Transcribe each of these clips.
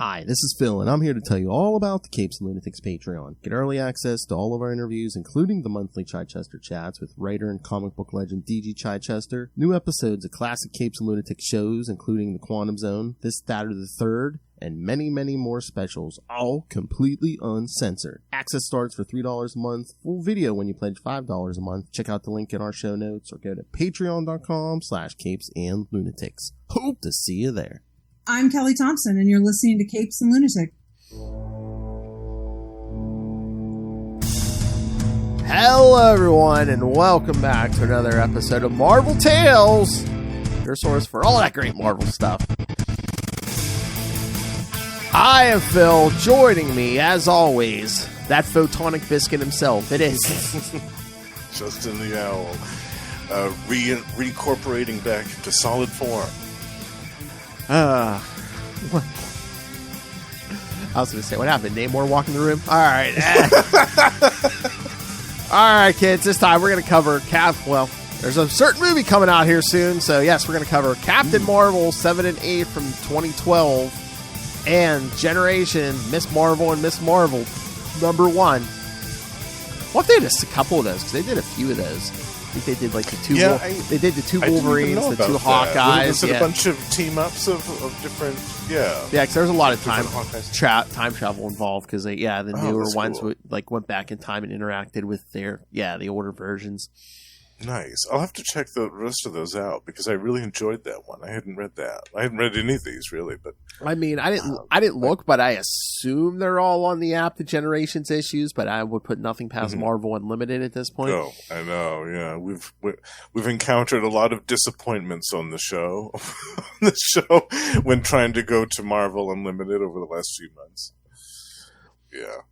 Hi, this is Phil, and I'm here to tell you all about the Capes and Lunatics Patreon. Get early access to all of our interviews, including the monthly Chichester chats with writer and comic book legend D.G. Chichester, new episodes of classic Capes and Lunatics shows, including The Quantum Zone, This, That, or the Third, and many, many more specials, all completely uncensored. Access starts for $3 a month, full video when you pledge $5 a month. Check out the link in our show notes or go to patreon.com/CapesandLunatics. Hope to see you there. I'm Kelly Thompson, and you're listening to Capes and Lunatics. Hello, everyone, and welcome back to another episode of Marvel Tales, your source for all that great Marvel stuff. I am Phil. Joining me, as always, that photonic biscuit himself. It is Justin the Owl, reincorporating back into solid form. What? I was going to say, what happened? Namor walking the room? All right. All right, kids. This time we're going to cover there's a certain movie coming out here soon. So, yes, we're going to cover Captain Marvel 7 and 8 from 2012 and Generation Miss Marvel and Miss Marvel #1. Well, if they did a couple of those, because they did a few of those. I think they did like the two. They did the two Wolverines, the two Hawkeyes. Was it a bunch of team ups of different? Yeah, because there's a lot of time travel involved. Because the newer ones went back in time and interacted with the older versions. Nice. I'll have to check the rest of those out because I really enjoyed that one. I hadn't read that. I hadn't read any of these really, but I mean, I didn't look, but I assume they're all on the app, the Generations issues. But I would put nothing past Marvel Unlimited at this point. Oh, I know. Yeah, we've encountered a lot of disappointments on the show, when trying to go to Marvel Unlimited over the last few months.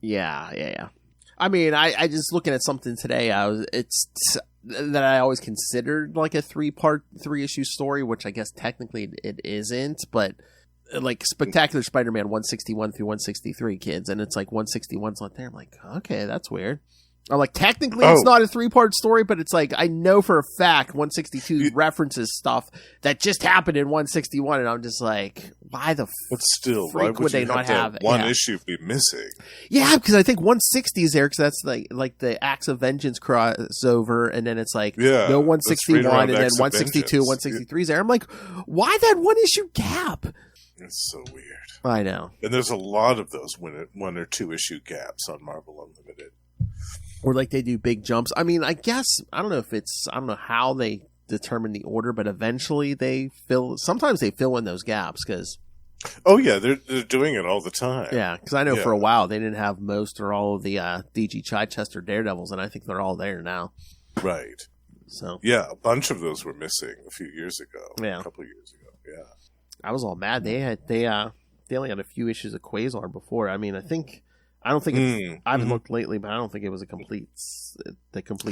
Yeah. I mean, I just looking at something today. That I always considered like a 3-issue story, which I guess technically it isn't, but like Spectacular Spider-Man 161 through 163, kids, and it's like 161's not there. I'm like, okay, that's weird. I'm like, technically it's not a 3-part story, but it's like I know for a fact 162 references stuff that just happened in 161, and I'm just like, why the why would they not have one issue be missing? Yeah, because I think 160 is there because that's like the Acts of Vengeance crossover, and then it's like no 161, and then 162, 163 is there. I'm like, why that 1-issue gap? It's so weird. I know. And there's a lot of those 1 or 2 issue gaps on Marvel Unlimited. Or like they do big jumps. I mean, I guess, I don't know how they determine the order, but eventually sometimes they fill in those gaps because. Oh yeah, they're doing it all the time. Yeah, because I know for a while they didn't have most or all of the D.G. Chichester Daredevils, and I think they're all there now. Right. So. Yeah, a bunch of those were missing a few years ago. Yeah. A couple of years ago. Yeah. I was all mad. They only had a few issues of Quasar before. I mean, I haven't looked lately, but I don't think it was the complete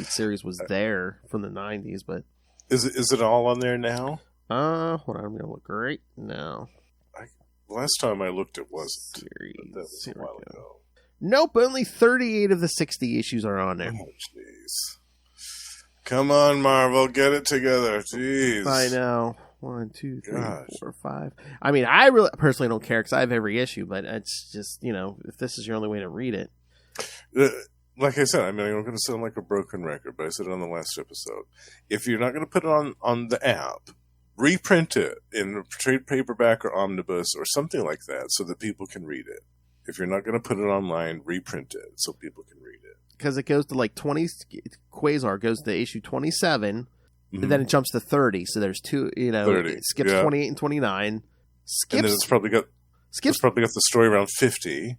series was there from the 90s. But is it all on there now? Hold on, I'm gonna look right now. Last time I looked, it wasn't. That was a while ago. Nope, only 38 of the 60 issues are on there. Oh, jeez. Come on, Marvel, get it together. Jeez. I know. 1, 2, 3, 4, 5. I mean, I really personally don't care because I have every issue, but it's just, if this is your only way to read it. Like I said, I mean, I'm going to sound like a broken record, but I said it on the last episode. If you're not going to put it on the app, reprint it in a trade paperback or omnibus or something like that so that people can read it. If you're not going to put it online, reprint it so people can read it. Because it goes to like 20, Quasar goes to issue 27. And then it jumps to 30, so there's 2. 30, it skips 28 and 29. And then it's probably got the story around 50.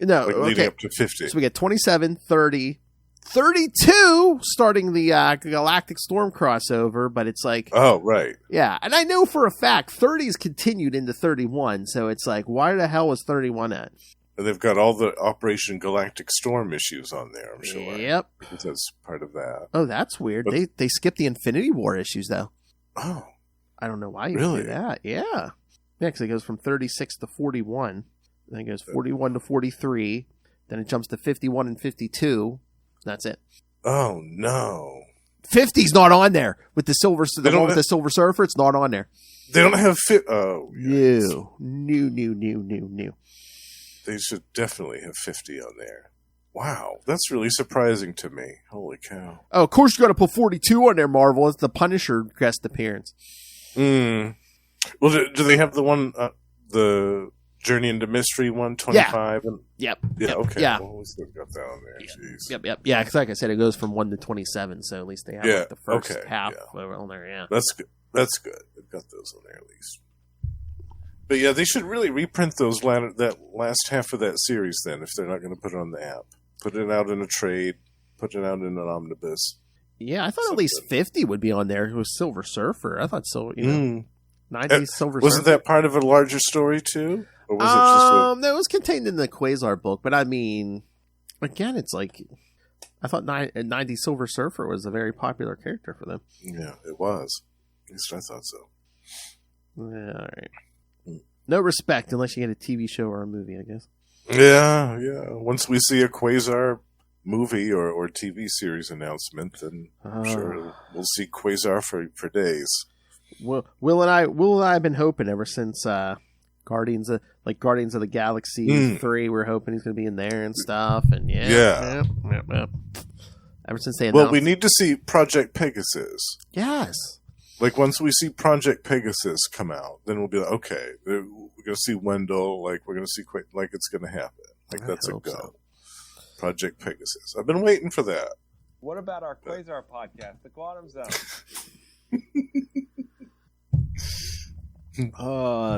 No, leading up to 50. So we get 27, 30, 32 starting the Galactic Storm crossover, but it's like, oh right, yeah. And I know for a fact 30 is continued into 31, so it's like, why the hell was 31 at? And they've got all the Operation Galactic Storm issues on there, I'm sure. Yep. Because that's part of that. Oh, that's weird. But they skipped the Infinity War issues, though. Oh. I don't know why you do that. Yeah. Yeah, because it goes from 36 to 41. Then it goes 41 to 43. Then it jumps to 51 and 52. That's it. Oh, no. 50's not on there. With the Silver Surfer, it's not on there. They don't have Oh, yes. New. They should definitely have 50 on there. Wow, that's really surprising to me. Holy cow! Oh, of course you got to put 42 on there, Marvel. It's the Punisher guest appearance. Well, do they have the one, the Journey into Mystery 125? Yeah. Yeah. Okay. Yeah. Well, we still got that on there. Jeez. Yep. Yeah, because like I said, it goes from 1 to 27, so at least they have like, the first half on there. Yeah, that's good. That's good. They've got those on there at least. But yeah, they should really reprint that last half of that series then, if they're not going to put it on the app. Put it out in a trade. Put it out in an omnibus. Yeah, I thought at least 50 would be on there. It was Silver Surfer. I thought so. 90s Silver Surfer. Wasn't that part of a larger story too? Or was it just no, it was contained in the Quasar book. But I mean, again, it's like I thought 90s Silver Surfer was a very popular character for them. Yeah, it was. At least I thought so. Yeah, all right. No respect unless you get a TV show or a movie, I guess. Yeah. Once we see a Quasar movie or TV series announcement, then I'm sure we'll see Quasar for days. Will and I have been hoping ever since Guardians of the Galaxy 3. We're hoping he's going to be in there and stuff. And yeah. Ever since they announced. Well, we need to see Project Pegasus. Yes. Like, once we see Project Pegasus come out, then we'll be like, okay, we're going to see Wendell, like, we're going to see, like, it's going to happen. Like, that's a go. So. Project Pegasus. I've been waiting for that. What about our Quasar podcast, The Quantum Zone?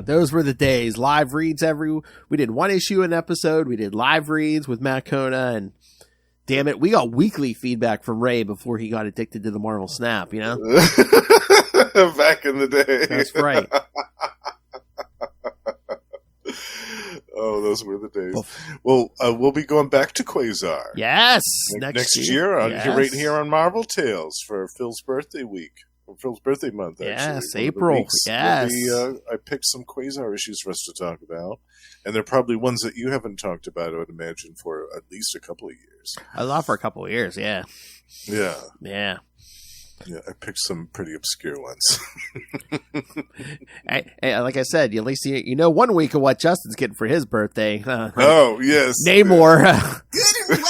Those were the days. Live reads we did one issue an episode. We did live reads with Matt Kona, and damn it, we got weekly feedback from Ray before he got addicted to the Marvel Snap, you know? Back in the day. That's right. Oh, those were the days. Well, we'll be going back to Quasar. Yes. Next year right here on Marvel Tales for Phil's birthday week. Or Phil's birthday month, actually. Yes, April. Yes. I picked some Quasar issues for us to talk about. And they're probably ones that you haven't talked about, I would imagine, for at least a couple of years. A lot for a couple of years, yeah. Yeah. Yeah. Yeah, I picked some pretty obscure ones. Hey, like I said, at least you know 1 week of what Justin's getting for his birthday. Oh, yes. Namor. Good and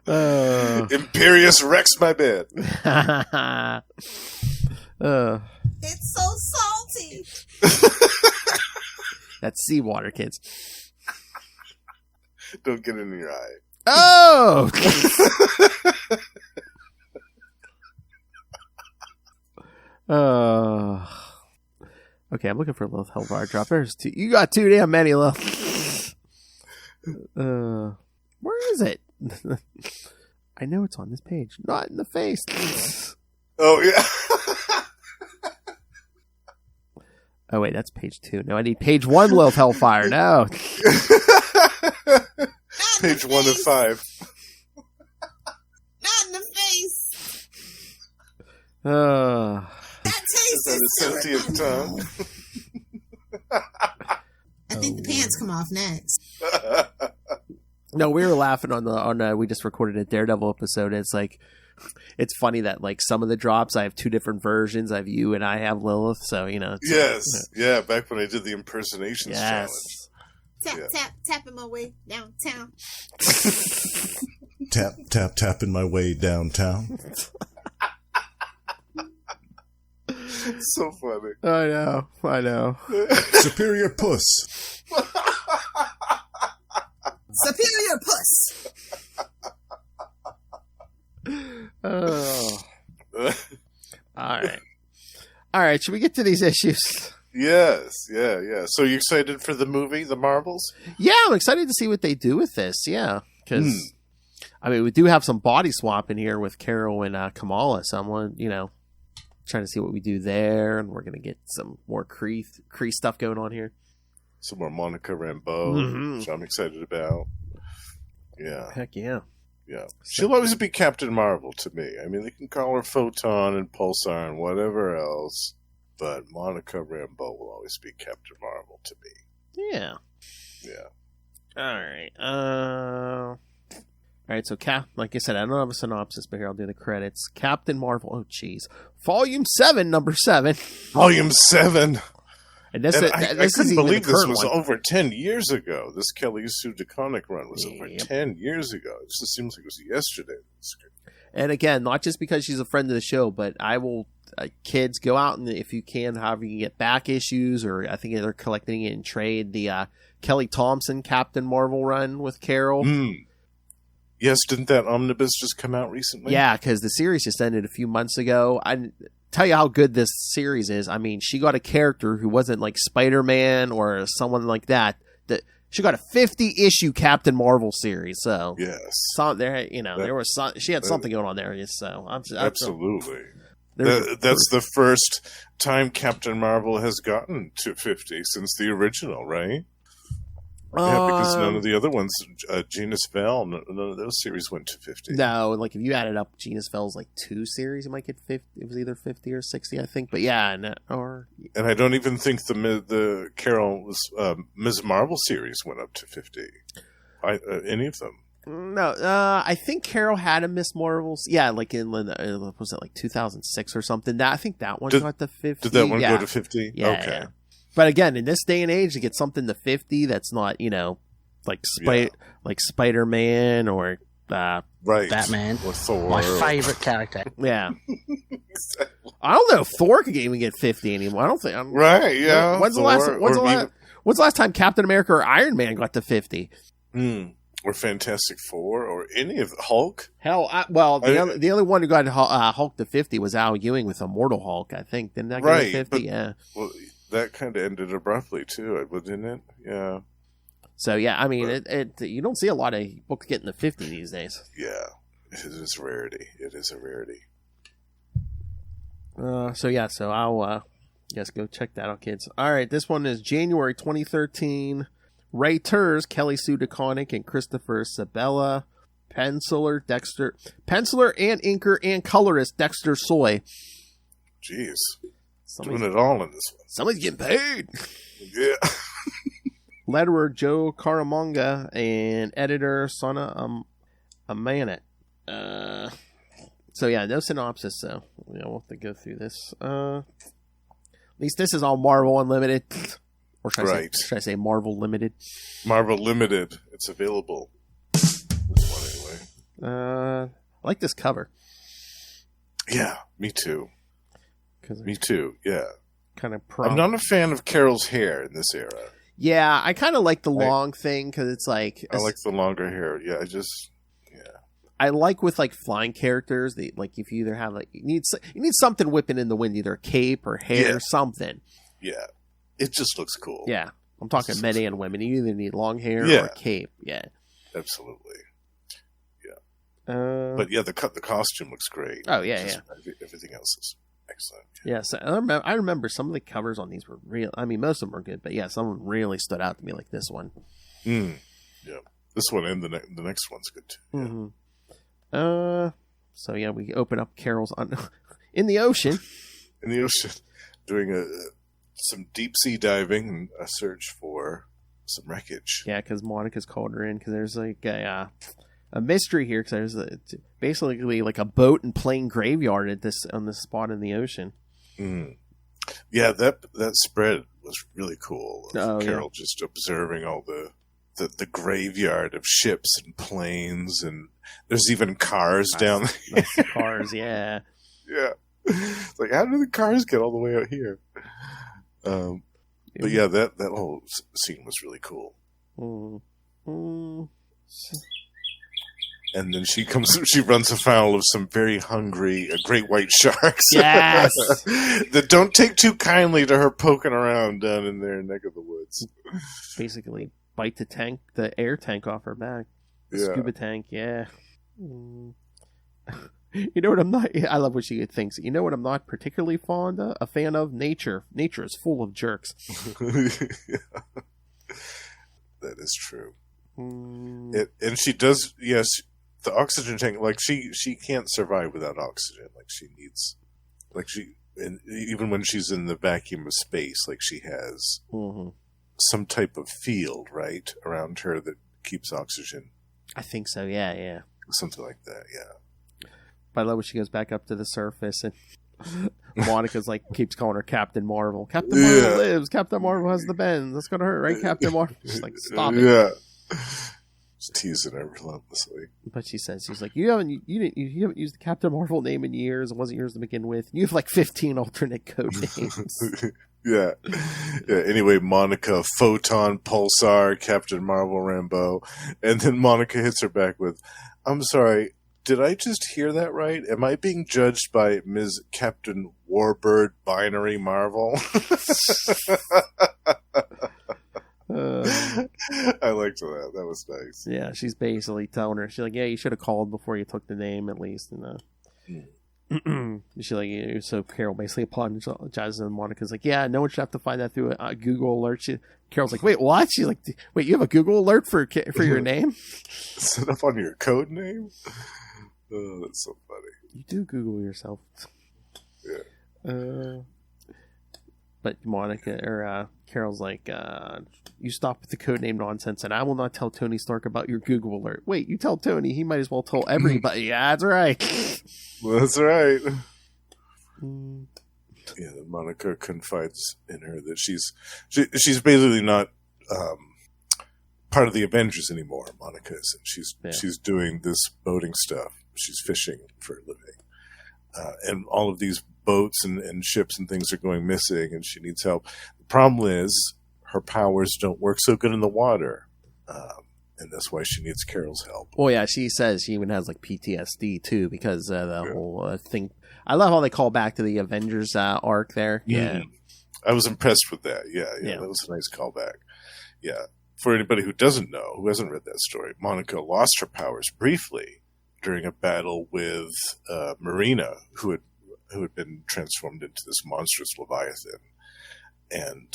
wet. Imperious Rex my bed. It's so salty. That's seawater, kids. Don't get it in your eye. Oh! Okay, I'm looking for a little Hellfire drop. There's two. You got too damn many, Lil. Where is it? I know it's on this page. Not in the face. Oh, yeah. Oh, wait, that's page 2. No, I need page 1, Lil Hellfire. No. Page 1 of 5. Not in the face. That taste is that a sentient tongue? I think the pants come off next. No, we were laughing on we just recorded a Daredevil episode. It's like, it's funny that like some of the drops I have 2 different versions. I have you and I have Lilith. So you know. Yeah. Back when I did the impersonations challenge. Tapping my way downtown. Tapping my way downtown. So funny. I know. Superior puss. Superior puss. Oh. All right. Should we get to these issues? Yes. Yeah. So you excited for the movie, The Marvels? Yeah, I'm excited to see what they do with this. Yeah, because I mean, we do have some body swap in here with Carol and Kamala. So I'm, trying to see what we do there, and we're gonna get some more Kree stuff going on here. Some more Monica Rambeau, which I'm excited about. Yeah. Heck yeah. Yeah. She'll always be Captain Marvel to me. I mean, they can call her Photon and Pulsar and whatever else, but Monica Rambeau will always be Captain Marvel to me. Yeah. Yeah. All right. All right, so like I said, I don't have a synopsis, but here I'll do the credits. Captain Marvel. Oh, jeez. Volume 7, number 7. Volume 7. And this I is couldn't even believe the this current was one. over 10 years ago. This Kelly Sue DeConnick run was over Yep. 10 years ago. It just seems like it was yesterday. And again, not just because she's a friend of the show, but I will, kids, go out and if you can, however you can get back issues, or I think they're collecting it in trade, the Kelly Thompson Captain Marvel run with Carol. Yes, didn't that omnibus just come out recently? Yeah, because the series just ended a few months ago. I tell you how good this series is. I mean, she got a character who wasn't like Spider-Man or someone like that. She got a 50-issue Captain Marvel series. So yes, there was she had something going on there. So absolutely. That's the first time Captain Marvel has gotten to 50 since the original, right? Yeah, because none of the other ones, Genus Val, none of those series went to 50. No, like if you added up Genus Val's like 2 series, you might get 50. It was either 50 or 60, I think. But yeah, and I don't even think the Carol Ms. Marvel series went up to 50. Any of them? No, I think Carol had a Miss Marvel's. Yeah, like was it like 2006 or something? I think that one got to 50. Did that one go to 50? Yeah, okay. Yeah. But again, in this day and age, to get something to 50 that's not, like Spider-Man or right. Batman, or Thor, my favorite character. Yeah. I don't know if Thor could even get 50 anymore. I don't think. Right, yeah. When's the last time Captain America or Iron Man got to 50? Or Fantastic Four or any of the Hulk? Hell, the only one who got Hulk to 50 was Al Ewing with Immortal Hulk, I think. Didn't that get to 50? Yeah. Well, that kind of ended abruptly too, didn't it? Yeah. So yeah, I mean, you don't see a lot of books getting to 50 these days. Yeah, it is a rarity. It is a rarity. So I'll go check that out, kids. All right, this one is January 2013. Writers Kelly Sue DeConnick and Christopher Sabella. Penciler and inker and colorist Dexter Soy. Jeez. Doing it all in this one. Somebody's getting paid. Yeah. Letterer Joe Caramanga and editor Sana Amanet. So yeah, no synopsis, so we'll have to go through this. At least this is all Marvel Unlimited. Or should I say Marvel Limited? Marvel Limited. It's available. This one anyway. I like this cover. Yeah, me too. Me too, yeah. Kind of I'm not a fan of Carol's hair in this era. Yeah, I kind of like the long thing because it's like... I like the longer hair. Yeah, I like with like flying characters, like if you either have like... You need something whipping in the wind, either a cape or hair, something. Yeah, it just looks cool. Yeah, I'm talking men and women. You either need long hair or a cape. Yeah. Absolutely. Yeah. But yeah, the costume looks great. Oh, yeah. Everything else is... excellent. Yes, I remember some of the covers on these were real. I mean, most of them were good, but yeah, some of them really stood out to me, like this one. Yeah, this one and the next one's good too. Yeah. Mm-hmm. So yeah, we open up Carol's in the ocean. In the ocean, doing some deep sea diving and a search for some wreckage. Yeah, because Monica's called her in because there's like a mystery here because there's basically like a boat and plane graveyard on this spot in the ocean. Yeah, that spread was really cool. Carol just observing all the graveyard of ships and planes, and there's even cars down there. Nice cars, yeah. Yeah. It's like, how did the cars get all the way out here? But yeah, that whole scene was really cool. And then she runs afoul of some very hungry great white sharks. Yes! That don't take too kindly to her poking around down in their neck of the woods. Basically, bite the air tank off her back. The scuba tank, yeah. You know what I'm not... I love what she thinks. You know what I'm not particularly a fan of? Nature. Nature is full of jerks. That is true. And she does... Yes... The oxygen tank, like she can't survive without oxygen. Like she needs, and even when she's in the vacuum of space, like she has some type of field right around her that keeps oxygen. I think so. Yeah. Something like that, yeah. But I love when she goes back up to the surface and Monica's like keeps calling her Captain Marvel. Captain Marvel lives. Captain Marvel has the bends. That's gonna hurt, right, Captain Marvel? She's like, stop it. Yeah. Just teasing her relentlessly. But she says, she's like, you haven't used the Captain Marvel name in years. It wasn't yours to begin with. You have like 15 alternate code names. Yeah. Anyway, Monica, Photon, Pulsar, Captain Marvel, Rambeau, and then Monica hits her back with, "I'm sorry, did I just hear that right? Am I being judged by Ms. Captain Warbird Binary Marvel?" I liked that. That was nice. Yeah, she's basically telling her, she's like, yeah, you should have called before you took the name at least. And she's like, yeah. So Carol basically apologizes, and Monica's like, yeah, no one should have to find that through a Google alert. Carol's like, wait, what? She's like, wait, you have a Google alert for your name? Set up on your code name? Oh, that's so funny. You do Google yourself. Yeah. But Carol's like, you stop with the codename nonsense, and I will not tell Tony Stark about your Google alert. Wait, you tell Tony, he might as well tell everybody. Yeah, that's right. That's right. Yeah, Monica confides in her that she's basically not part of the Avengers anymore. Monica is, and she's doing this boating stuff. She's fishing for a living, and all of these boats and ships and things are going missing, and she needs help. The problem is her powers don't work so good in the water, and that's why she needs Carol's help. Well, yeah, she says she even has like PTSD too, because the whole thing. I love how they call back to the Avengers arc there. Yeah, I was impressed with that. Yeah, that was a nice callback. Yeah, for anybody who doesn't know, who hasn't read that story, Monica lost her powers briefly during a battle with Marina, who had been transformed into this monstrous Leviathan. And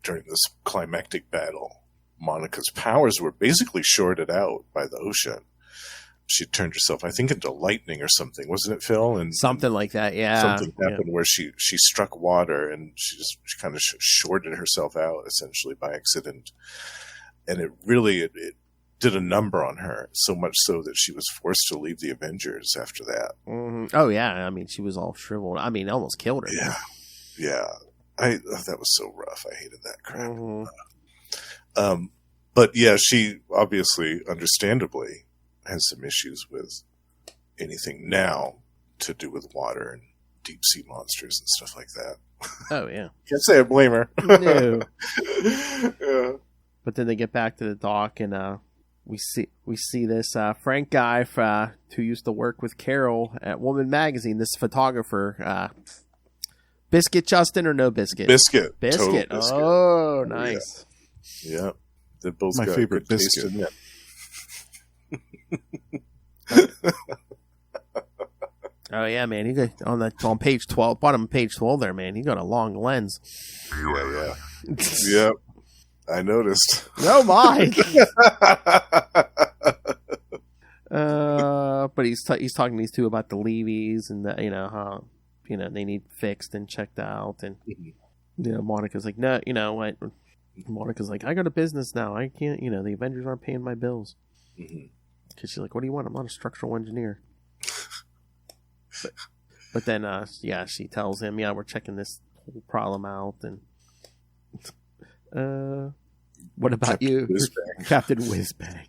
during this climactic battle, Monica's powers were basically shorted out by the ocean. She turned herself, I think, into lightning or something, wasn't it, Phil? And something like that, yeah. Something happened where she struck water, and she kind of shorted herself out, essentially, by accident. And it really did a number on her, so much so that she was forced to leave the Avengers after that. Mm-hmm. Oh, yeah. I mean, she was all shriveled. I mean, it almost killed her. Yeah. Yeah. That was so rough. I hated that crap. Mm-hmm. But yeah, she obviously, understandably, has some issues with anything now to do with water and deep sea monsters and stuff like that. Oh, yeah. Can't say I blame her. No. Yeah. But then they get back to the dock, and we see this Frank guy who used to work with Carol at Woman Magazine, this photographer. Biscuit, Justin, or no biscuit? Biscuit. Biscuit. Total biscuit. Oh, nice. Yeah. They're both My got favorite good taste biscuit. in it. Oh yeah, man. He got on page 12, bottom of page 12 there, man. He got a long lens. Yeah. Yep. I noticed. Oh my. But he's talking to these two about the Levies and how they need fixed and checked out, and Monica's like, no, you know what? Monica's like, I got a business now. I can't. The Avengers aren't paying my bills. Because she's like, what do you want? I'm not a structural engineer. But then, she tells him, we're checking this whole problem out, and what about you, Captain Whizbang?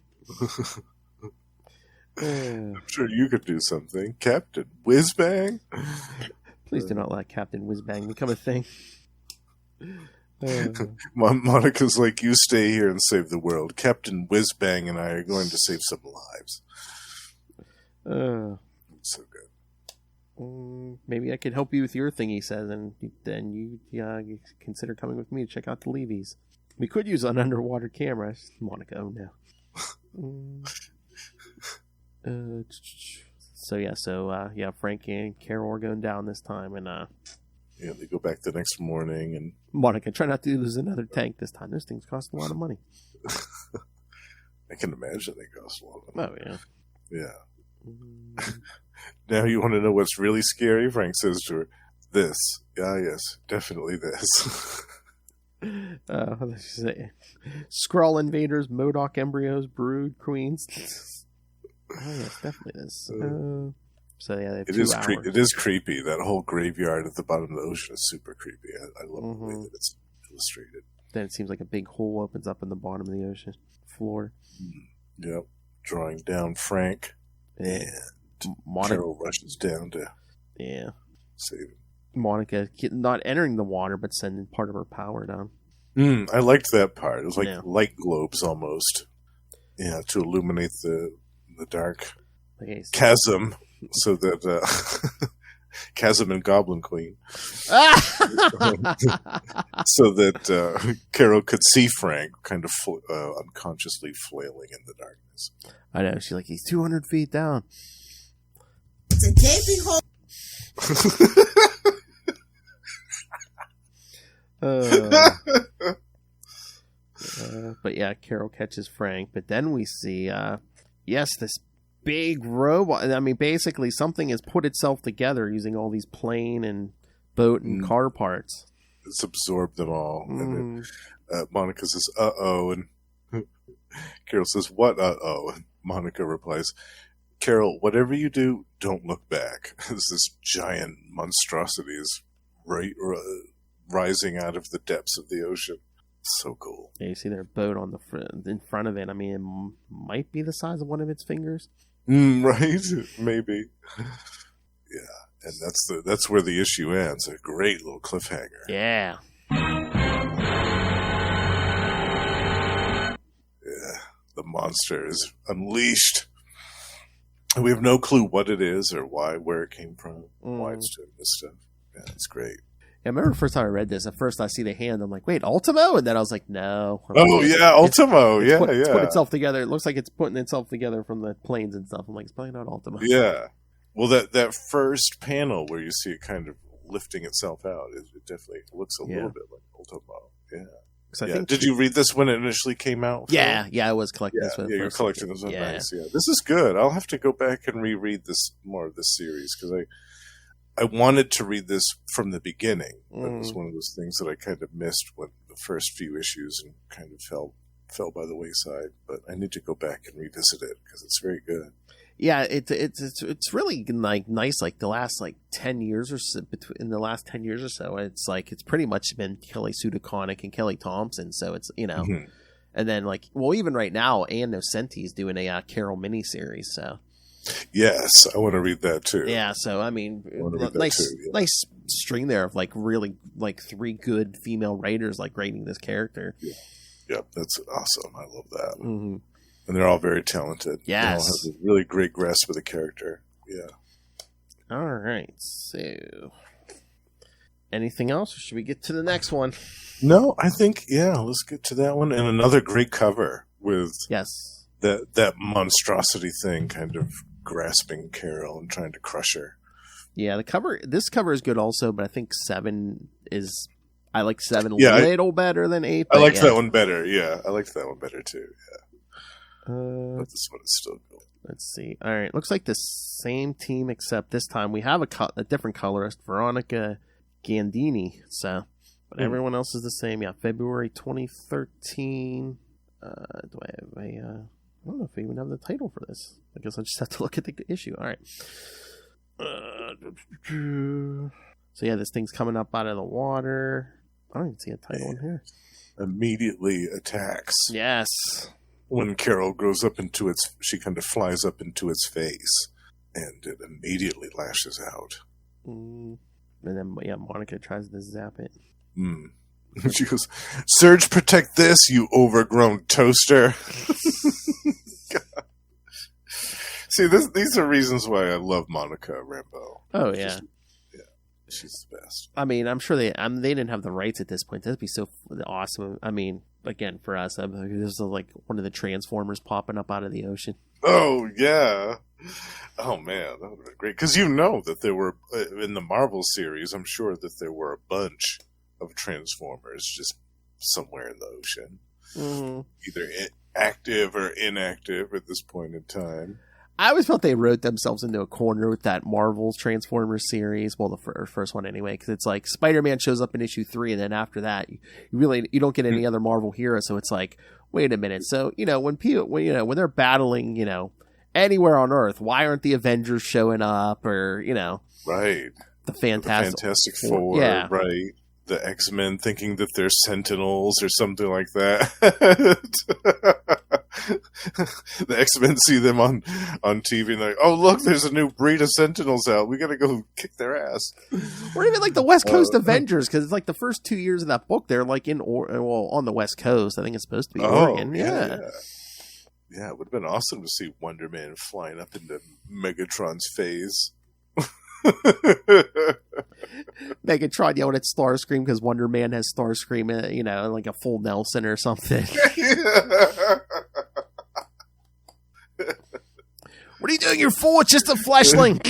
I'm sure you could do something, Captain Whizbang. Please do not let Captain Whizbang become a thing. Monica's like, you stay here and save the world. Captain Whizbang and I are going to save some lives. So good. Maybe I could help you with your thing, he says, and then you consider coming with me to check out the Levies. We could use an underwater camera. Monica, oh no. Frank and Carol are going down this time, and they go back the next morning, and Monica, try not to lose another tank this time. Those things cost a lot of money. I can imagine they cost a lot of money. Oh yeah. Yeah. Now you want to know what's really scary? Frank says to her, "This. Yes, definitely this." Skrull invaders, MODOK embryos, brood queens. Oh yes, definitely is. So yeah, they have It 2 is hours. it is creepy. That whole graveyard at the bottom of the ocean is super creepy. I love the way that it's illustrated. Then it seems like a big hole opens up in the bottom of the ocean floor. Yep. Drawing down Frank. Yeah. And Monica, Carol rushes down to save him. Monica not entering the water, but sending part of her power down. I liked that part. It was like Yeah. light globes almost. Yeah, to illuminate the dark Okay, so- chasm, so that Chasm and Goblin Queen, so that Carol could see Frank kind of unconsciously flailing in the darkness. I know. She's like, he's 200 feet down. It's a gaping hole. But yeah, Carol catches Frank. But then we see, this big robot. I mean, basically, something has put itself together using all these plane and boat and car parts. It's absorbed them all. And then, Monica says, "Uh-oh," and Carol says, "What? Uh-oh?" And Monica replies, "Carol, whatever you do, don't look back." As this giant monstrosity is rising out of the depths of the ocean. So cool. Yeah, you see their boat on in front of it. I mean, it might be the size of one of its fingers. Right? Maybe. Yeah, and that's where the issue ends. A great little cliffhanger. Yeah. Yeah, the monster is unleashed. We have no clue what it is or where it came from, why it's doing this stuff. Yeah, it's great. I remember the first time I read this. At first, I see the hand. I'm like, "Wait, Ultimo?" And then I was like, "No." Oh yeah, Ultimo. It's put yeah. itself together. It looks like it's putting itself together from the planes and stuff. I'm like, it's probably not Ultimo. Yeah. Well, that first panel where you see it kind of lifting itself out, it definitely looks a little bit like Ultimo. Yeah. I think Did you read this when it initially came out? Yeah, I was collecting this one. Yeah, you're first. collecting this one. Yeah. Nice. Yeah, this is good. I'll have to go back and reread more of this series because I wanted to read this from the beginning. But it was one of those things that I kind of missed when the first few issues and kind of fell by the wayside. But I need to go back and revisit it because it's very good. Yeah, it's really like nice. Like the last 10 years or so, in the last 10 years or so, it's like it's pretty much been Kelly Sue DeConnick and Kelly Thompson. So it's and then even right now, Ann Nocenti is doing a Carol miniseries. So yes, I want to read that too. Yeah, so I mean, nice string there of really 3 good female writers writing this character. Yeah, that's awesome. I love that. Mm-hmm. And they're all very talented. Yes. They all have a really great grasp of the character. Yeah. All right. So, anything else, or should we get to the next one? No, I think, let's get to that one. And another great cover with that monstrosity thing kind of grasping Carol and trying to crush her. Yeah, this cover is good also, but I think 7 is... I like 7 a little better than 8. I liked that one better. Yeah, I liked that one better too. Yeah. But this one is still good. Let's see. All right, looks like the same team, except this time we have a different colorist, Veronica Gandini. So, but everyone else is the same. Yeah, February 2013. Do I have I don't know if I even have the title for this. I guess I just have to look at the issue. All right. So yeah, this thing's coming up out of the water. I don't even see a title in here. Immediately attacks. Yes. When Carol goes up she kind of flies up into its face, and it immediately lashes out. And then, Monica tries to zap it. She goes, "Surge, protect this, you overgrown toaster." See, these are reasons why I love Monica Rambeau. Oh, yeah. She's the best. I mean, I'm sure they didn't have the rights at this point. That'd be so awesome. I mean, again, for us, this is one of the Transformers popping up out of the ocean. Oh, yeah. Oh, man, that would have been great. Because that there were, in the Marvel series, I'm sure that there were a bunch of Transformers just somewhere in the ocean. Mm-hmm. Either active or inactive at this point in time. I always felt they wrote themselves into a corner with that Marvel Transformers series. Well, the first one anyway, because it's like Spider-Man shows up in issue 3, and then after that, you don't get any other Marvel hero. So it's like, wait a minute. So when they're battling, anywhere on Earth. Why aren't the Avengers showing up, or Right. the Fantastic Four, Yeah. right. The X-Men thinking that they're Sentinels or something like that. The X-Men see them on TV and they're like, oh, look, there's a new breed of Sentinels out. We got to go kick their ass. Or even like the West Coast Avengers, because it's like the first 2 years of that book, they're like on the West Coast. I think it's supposed to be Oregon. Yeah, it would have been awesome to see Wonder Man flying up into Megatron's phase. Megatron yelling at Starscream because Wonder Man has Starscream, like a full Nelson or something. What are you doing? You're fool. It's just a fleshling.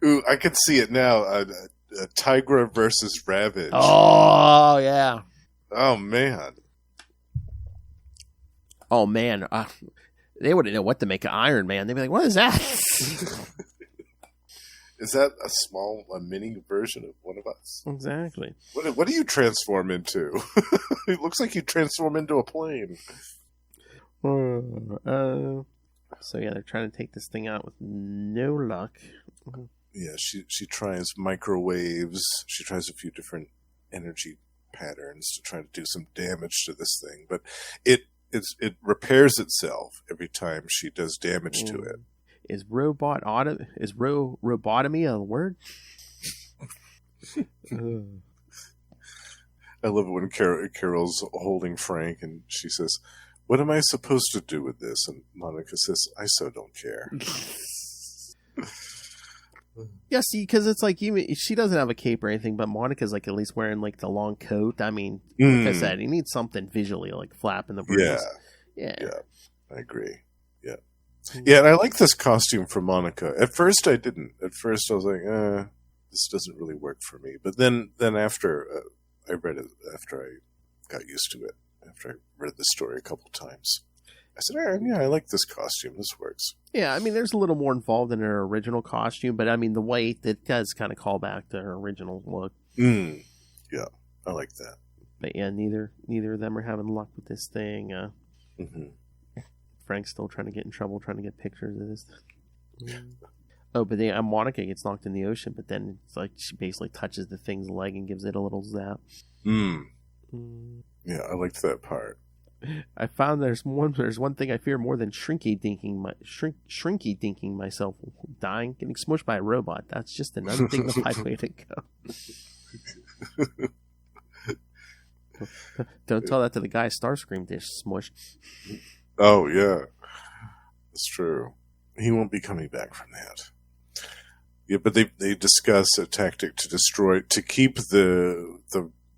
Ooh, I can see it now. Tigra versus Ravage. Oh, yeah. Oh, man. Oh, man. They wouldn't know what to make of Iron Man. They'd be like, what is that? Is that a mini version of one of us? Exactly. What do you transform into? It looks like you transform into a plane. So yeah, they're trying to take this thing out with no luck. Yeah, she tries microwaves. She tries a few different energy patterns to try to do some damage to this thing, but it repairs itself every time she does damage to it. Is robotomy a word? I love it when Carol's holding Frank and she says, what am I supposed to do with this? And Monica says, I so don't care. Yeah, see, because it's like she doesn't have a cape or anything, but Monica's like at least wearing like the long coat. I mean, like I said, he needs something visually like flapping the breeze. Yeah, I agree. Yeah, and I like this costume for Monica. At first, I didn't. At first, I was like, this doesn't really work for me. But then after I read it, after I got used to it, after I read the story a couple times, I said, I like this costume. This works. Yeah, I mean, there's a little more involved in her original costume, but I mean, the weight, it does kind of call back to her original look. Yeah, I like that. But yeah, neither of them are having luck with this thing. Frank's still trying to get in trouble, trying to get pictures of this. Oh, but then Monica gets knocked in the ocean, but then it's like she basically touches the thing's leg and gives it a little zap. Yeah, I liked that part. I found there's one thing I fear more than shrinky dinking myself dying, getting smushed by a robot. That's just an undignified way to go. Don't tell that to the guy Starscream dish smushed. Oh yeah, that's true. He won't be coming back from that. Yeah, but they discuss a tactic to keep the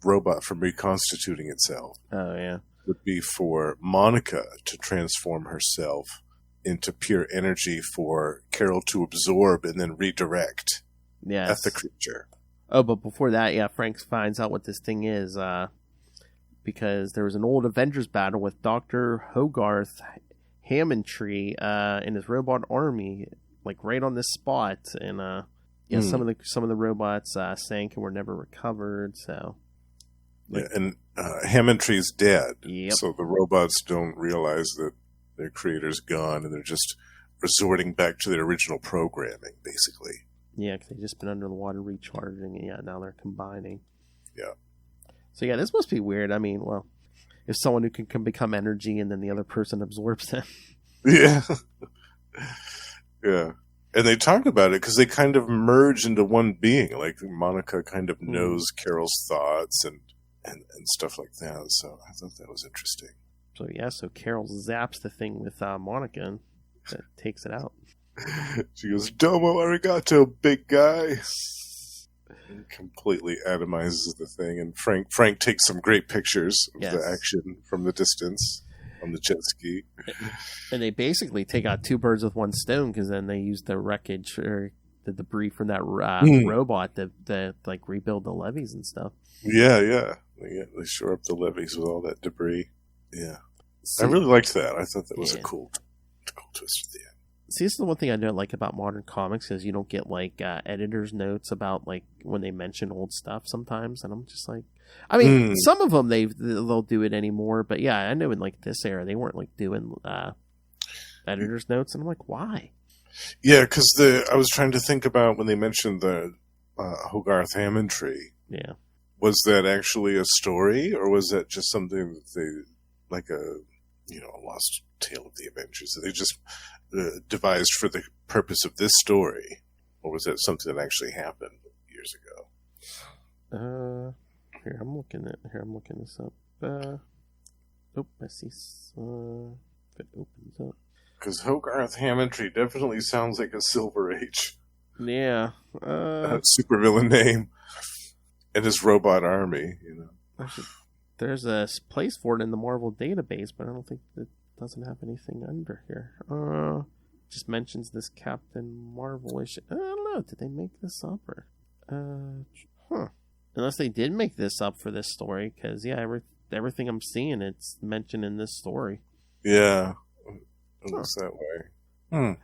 robot from reconstituting itself. Oh yeah. Would be for Monica to transform herself into pure energy for Carol to absorb and then redirect at the creature. Oh, but before that, yeah, Frank finds out what this thing is because there was an old Avengers battle with Dr. Hogarth Hammondtree and his robot army, like right on this spot, and some of the robots sank and were never recovered. So. Yeah, and Hammondtree's dead, yep. So the robots don't realize that their creator's gone, and they're just resorting back to their original programming, basically. Yeah, because they've just been under the water recharging, and now they're combining. Yeah. So yeah, this must be weird. I mean, well, if someone who can become energy and then the other person absorbs them. Yeah. Yeah. And they talked about it because they kind of merge into one being. Like Monica kind of knows Carol's thoughts and stuff like that. So I thought that was interesting. So yeah, so Carol zaps the thing with Monica and that takes it out. She goes, "Domo arigato, big guy." And completely atomizes the thing, and Frank takes some great pictures of the action from the distance on the jet ski. And they basically take out two birds with one stone because then they use the wreckage or the debris from that robot to like rebuild the levees and stuff. Yeah. They shore up the levees with all that debris. Yeah. I really liked that. I thought that was a cool twist at the end. See, this is the one thing I don't like about modern comics is you don't get like editors' notes about like when they mention old stuff sometimes, and I'm just like, I mean, some of them they'll do it anymore, but yeah, I know in like this era they weren't like doing editors' notes, and I'm like, why? Yeah, because I was trying to think about when they mentioned the Hogarth Hammond tree. Yeah, was that actually a story, or was that just something that they like a lost tale of the Avengers that they just devised for the purpose of this story, or was that something that actually happened years ago? Here I'm looking this up. I see. If it opens up. Because Hogarth Hammond tree definitely sounds like a Silver Age. Yeah. Supervillain name. And his robot army, There's a place for it in the Marvel database, but I don't think it doesn't have anything under here. Just mentions this Captain Marvel issue. I don't know. Did they make this up or? Unless they did make this up for this story, because yeah, everything I'm seeing, it's mentioned in this story. Yeah, it looks that way.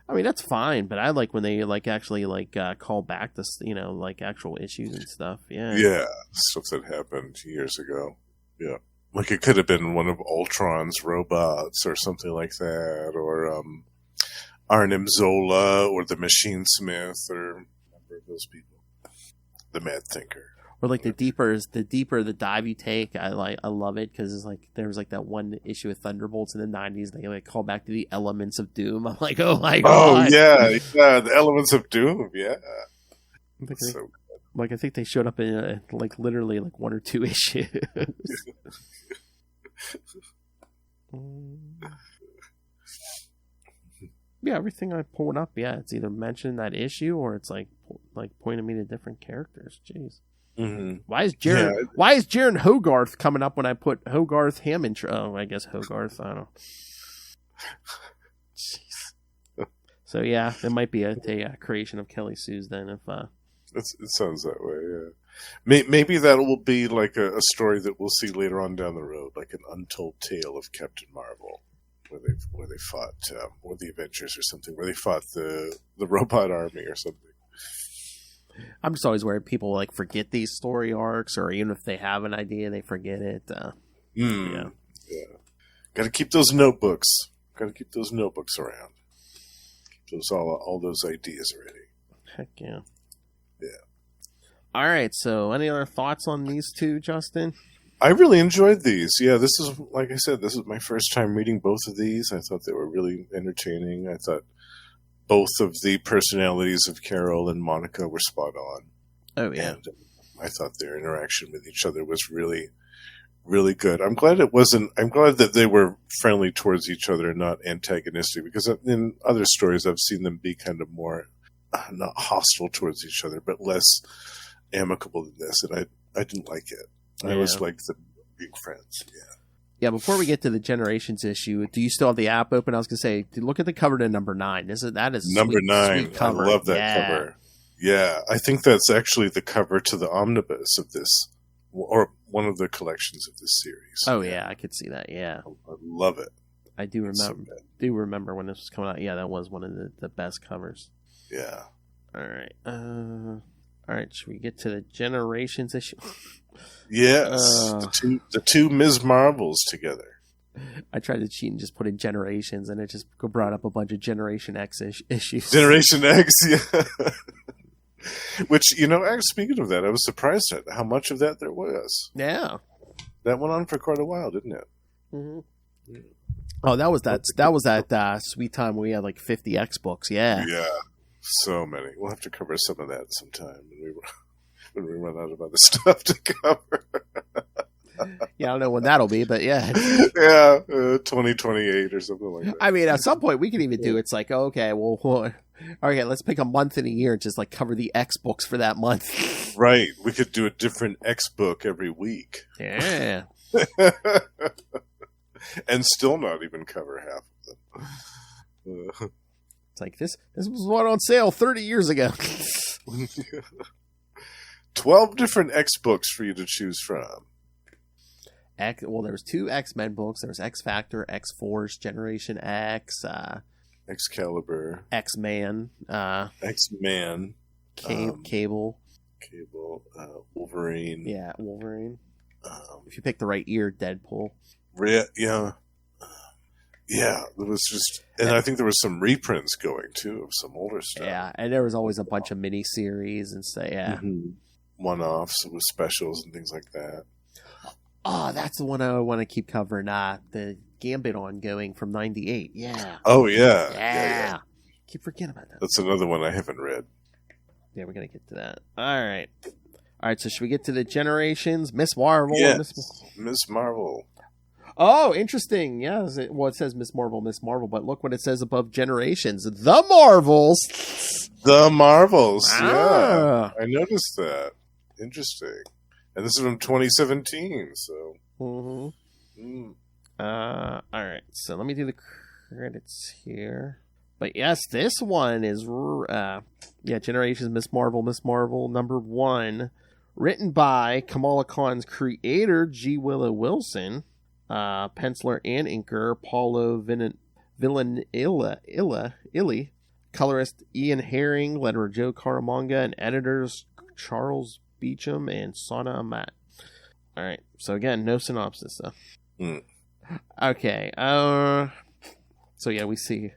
I mean, that's fine, but I like when they like actually like call back this, like actual issues and stuff. Yeah. Yeah, stuff that happened years ago. Yeah. Like it could have been one of Ultron's robots or something like that, or Arnim Zola or the Machine Smith or a number of those people. The Mad Thinker. Or like the deeper the dive you take, I love it because it's like there was like that one issue with Thunderbolts in the '90s. They like call back to the elements of doom. I'm like, oh my god! Oh yeah, the elements of doom. Yeah, so good. Like I think they showed up in like literally like one or two issues. Yeah, everything I pulled up, yeah, it's either mentioned that issue or it's like pointing me to different characters. Jeez. Mm-hmm. Why is Jaron Hogarth coming up when I put Hogarth Hammond? Oh, I guess Hogarth. I don't know. Jeez. So yeah, it might be a creation of Kelly Sue's then. If it sounds that way, yeah. Maybe that will be like a story that we'll see later on down the road, like an untold tale of Captain Marvel, where they fought, or the Avengers or something, where they fought the robot army or something. I'm just always worried people like forget these story arcs, or even if they have an idea, they forget it. Yeah. Got to keep those notebooks. Got to keep those notebooks around. Keep those all those ideas ready. Heck yeah. Yeah. All right. So, any other thoughts on these two, Justin? I really enjoyed these. Yeah, this is, like I said, this is my first time reading both of these. I thought they were really entertaining. I thought both of the personalities of Carol and Monica were spot on. Oh, yeah. And I thought their interaction with each other was really, really good. I'm glad that they were friendly towards each other and not antagonistic, because in other stories I've seen them be kind of more, not hostile towards each other, but less amicable than this, and I didn't like it. I always liked them being friends. Yeah. Yeah, before we get to the Generations issue, do you still have the app open? I was going to say, look at the cover to number 9. That is number sweet, 9. Sweet cover. I love that cover. Yeah, I think that's actually the cover to the omnibus of this, or one of the collections of this series. Oh yeah, I could see that. Yeah, I love it. I do remember. Remember when this was coming out? Yeah, that was one of the best covers. Yeah. All right. All right. Should we get to the Generations issue? Yes, the two Ms. Marvels together. I tried to cheat and just put in Generations, and it just brought up a bunch of Generation X issues. Generation X, yeah. Which, speaking of that, I was surprised at how much of that there was. Yeah, that went on for quite a while, didn't it? Mm-hmm. Oh, that was that sweet time where we had like 50 X books. Yeah, so many. We'll have to cover some of that sometime when we run out of other stuff to cover. Yeah, I don't know when that'll be, but yeah. 2028 or something like that. I mean, at some point we can even do it's like, okay, well, okay, let's pick a month in a year and just like cover the X books for that month. Right. We could do a different X book every week. Yeah. And still not even cover half of them. It's like this was one on sale 30 years ago. 12 different X books for you to choose from. Well, there was 2 X-Men books. There was X Factor, X Force, Generation X, Excalibur, X-Man, X-Man, Cable, Wolverine. Yeah, Wolverine. If you pick the right ear, Deadpool. Yeah, there was just, and I think there was some reprints going too of some older stuff. Yeah, and there was always a bunch of miniseries and so one-offs with specials and things like that. Oh, that's the one I want to keep covering. The Gambit ongoing from '98. Yeah. Oh yeah. Keep forgetting about that. That's another one I haven't read. Yeah, we're gonna get to that. All right. So should we get to the generations? Miss Marvel. Yes. Miss Marvel. Oh, interesting. Yeah. It says Miss Marvel, but look what it says above generations. The Marvels. The Marvels. Ah. Yeah, I noticed that. Interesting. And this is from 2017. So. All right. So let me do the credits here. But yes, this one is Generations Miss Marvel #1, written by Kamala Khan's creator G. Willow Wilson, penciler and inker Paulo Villanilli, colorist Ian Herring, letterer Joe Caramanga, and editors Charles Beecham and Sana Amat. All right. So again, no synopsis though. Okay. So yeah, we see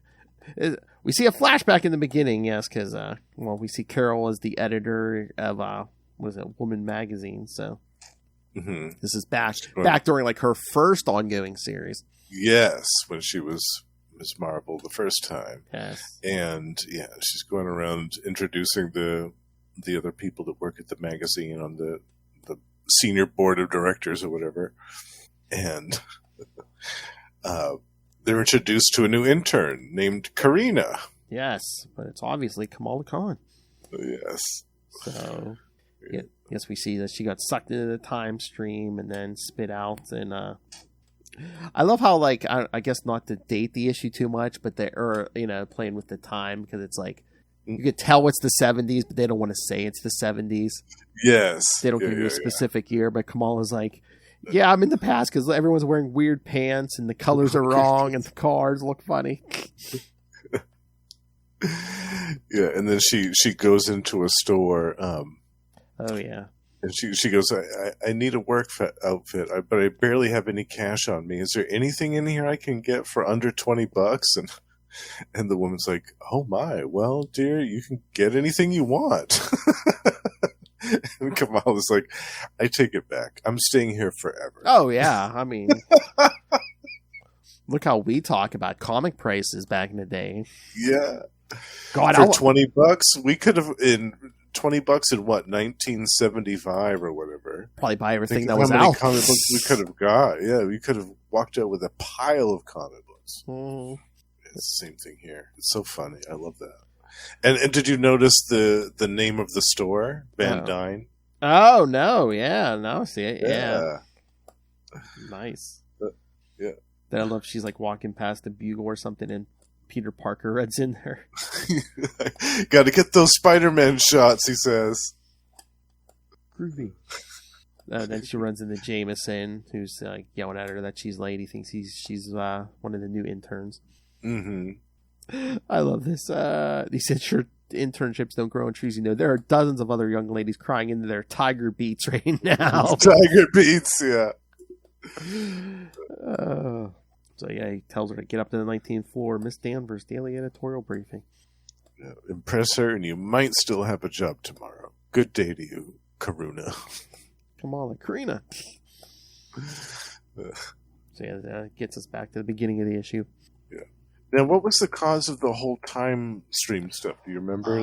a flashback in the beginning, yes, because we see Carol as the editor of Woman magazine. So this is back during like her first ongoing series. Yes, when she was Miss Marvel the first time. Yes, and she's going around introducing the other people that work at the magazine on the senior board of directors or whatever, and they're introduced to a new intern named Karina. Yes, but it's obviously Kamala Khan. Yes. So, yes, we see that she got sucked into the time stream and then spit out. And I love how, like, I guess not to date the issue too much, but they're playing with the time because it's like you could tell it's the 70s, but they don't want to say it's the 70s. Yes. They don't give you a specific year, but Kamala's like, yeah, I'm in the past because everyone's wearing weird pants and the colors are wrong and the cars look funny. Yeah, and then she goes into a store. Oh yeah, and she goes, I need a work outfit, but I barely have any cash on me. Is there anything in here I can get for under $20? And the woman's like, oh my, well, dear, you can get anything you want. And Kamala's like, I take it back. I'm staying here forever. Oh, yeah. I mean, look how we talk about comic prices back in the day. Yeah. God, for $20, we could have, in $20 in what, 1975 or whatever. Probably buy everything that how was many out. comic books we could have got. Yeah, we could have walked out with a pile of comic books. It's the same thing here. It's so funny. I love that. And did you notice the name of the store? Van Dyne? Oh, no. Yeah. No, see it. Yeah. Nice. Yeah. Then I love she's like walking past the Bugle or something and Peter Parker runs in there. Got to get those Spider-Man shots, he says. Groovy. Then she runs into Jameson, who's yelling at her that she's late. He thinks she's one of the new interns. I love this. He said, sure, internships don't grow on trees. There are dozens of other young ladies crying into their tiger beats right now. Tiger beats, yeah. So, yeah, he tells her to get up to the 19th floor. Miss Danvers' daily editorial briefing. Yeah, impress her, and you might still have a job tomorrow. Good day to you, Karuna. Kamala, Karina. So, yeah, that gets us back to the beginning of the issue. Yeah. Now, what was the cause of the whole time stream stuff? Do you remember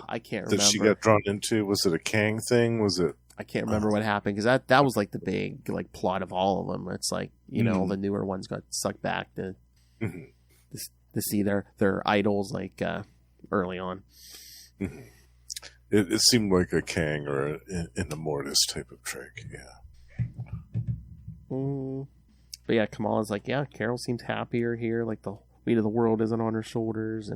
I can't remember. that she got drawn into? Was it a Kang thing? Was it? I can't remember what happened because that was like the big plot of all of them. It's like all the newer ones got sucked back to see their idols early on. It seemed like a Kang or an Immortus type of trick. Yeah. But yeah, Kamala's like, yeah, Carol seems happier here. Like the weight of the world isn't on her shoulders.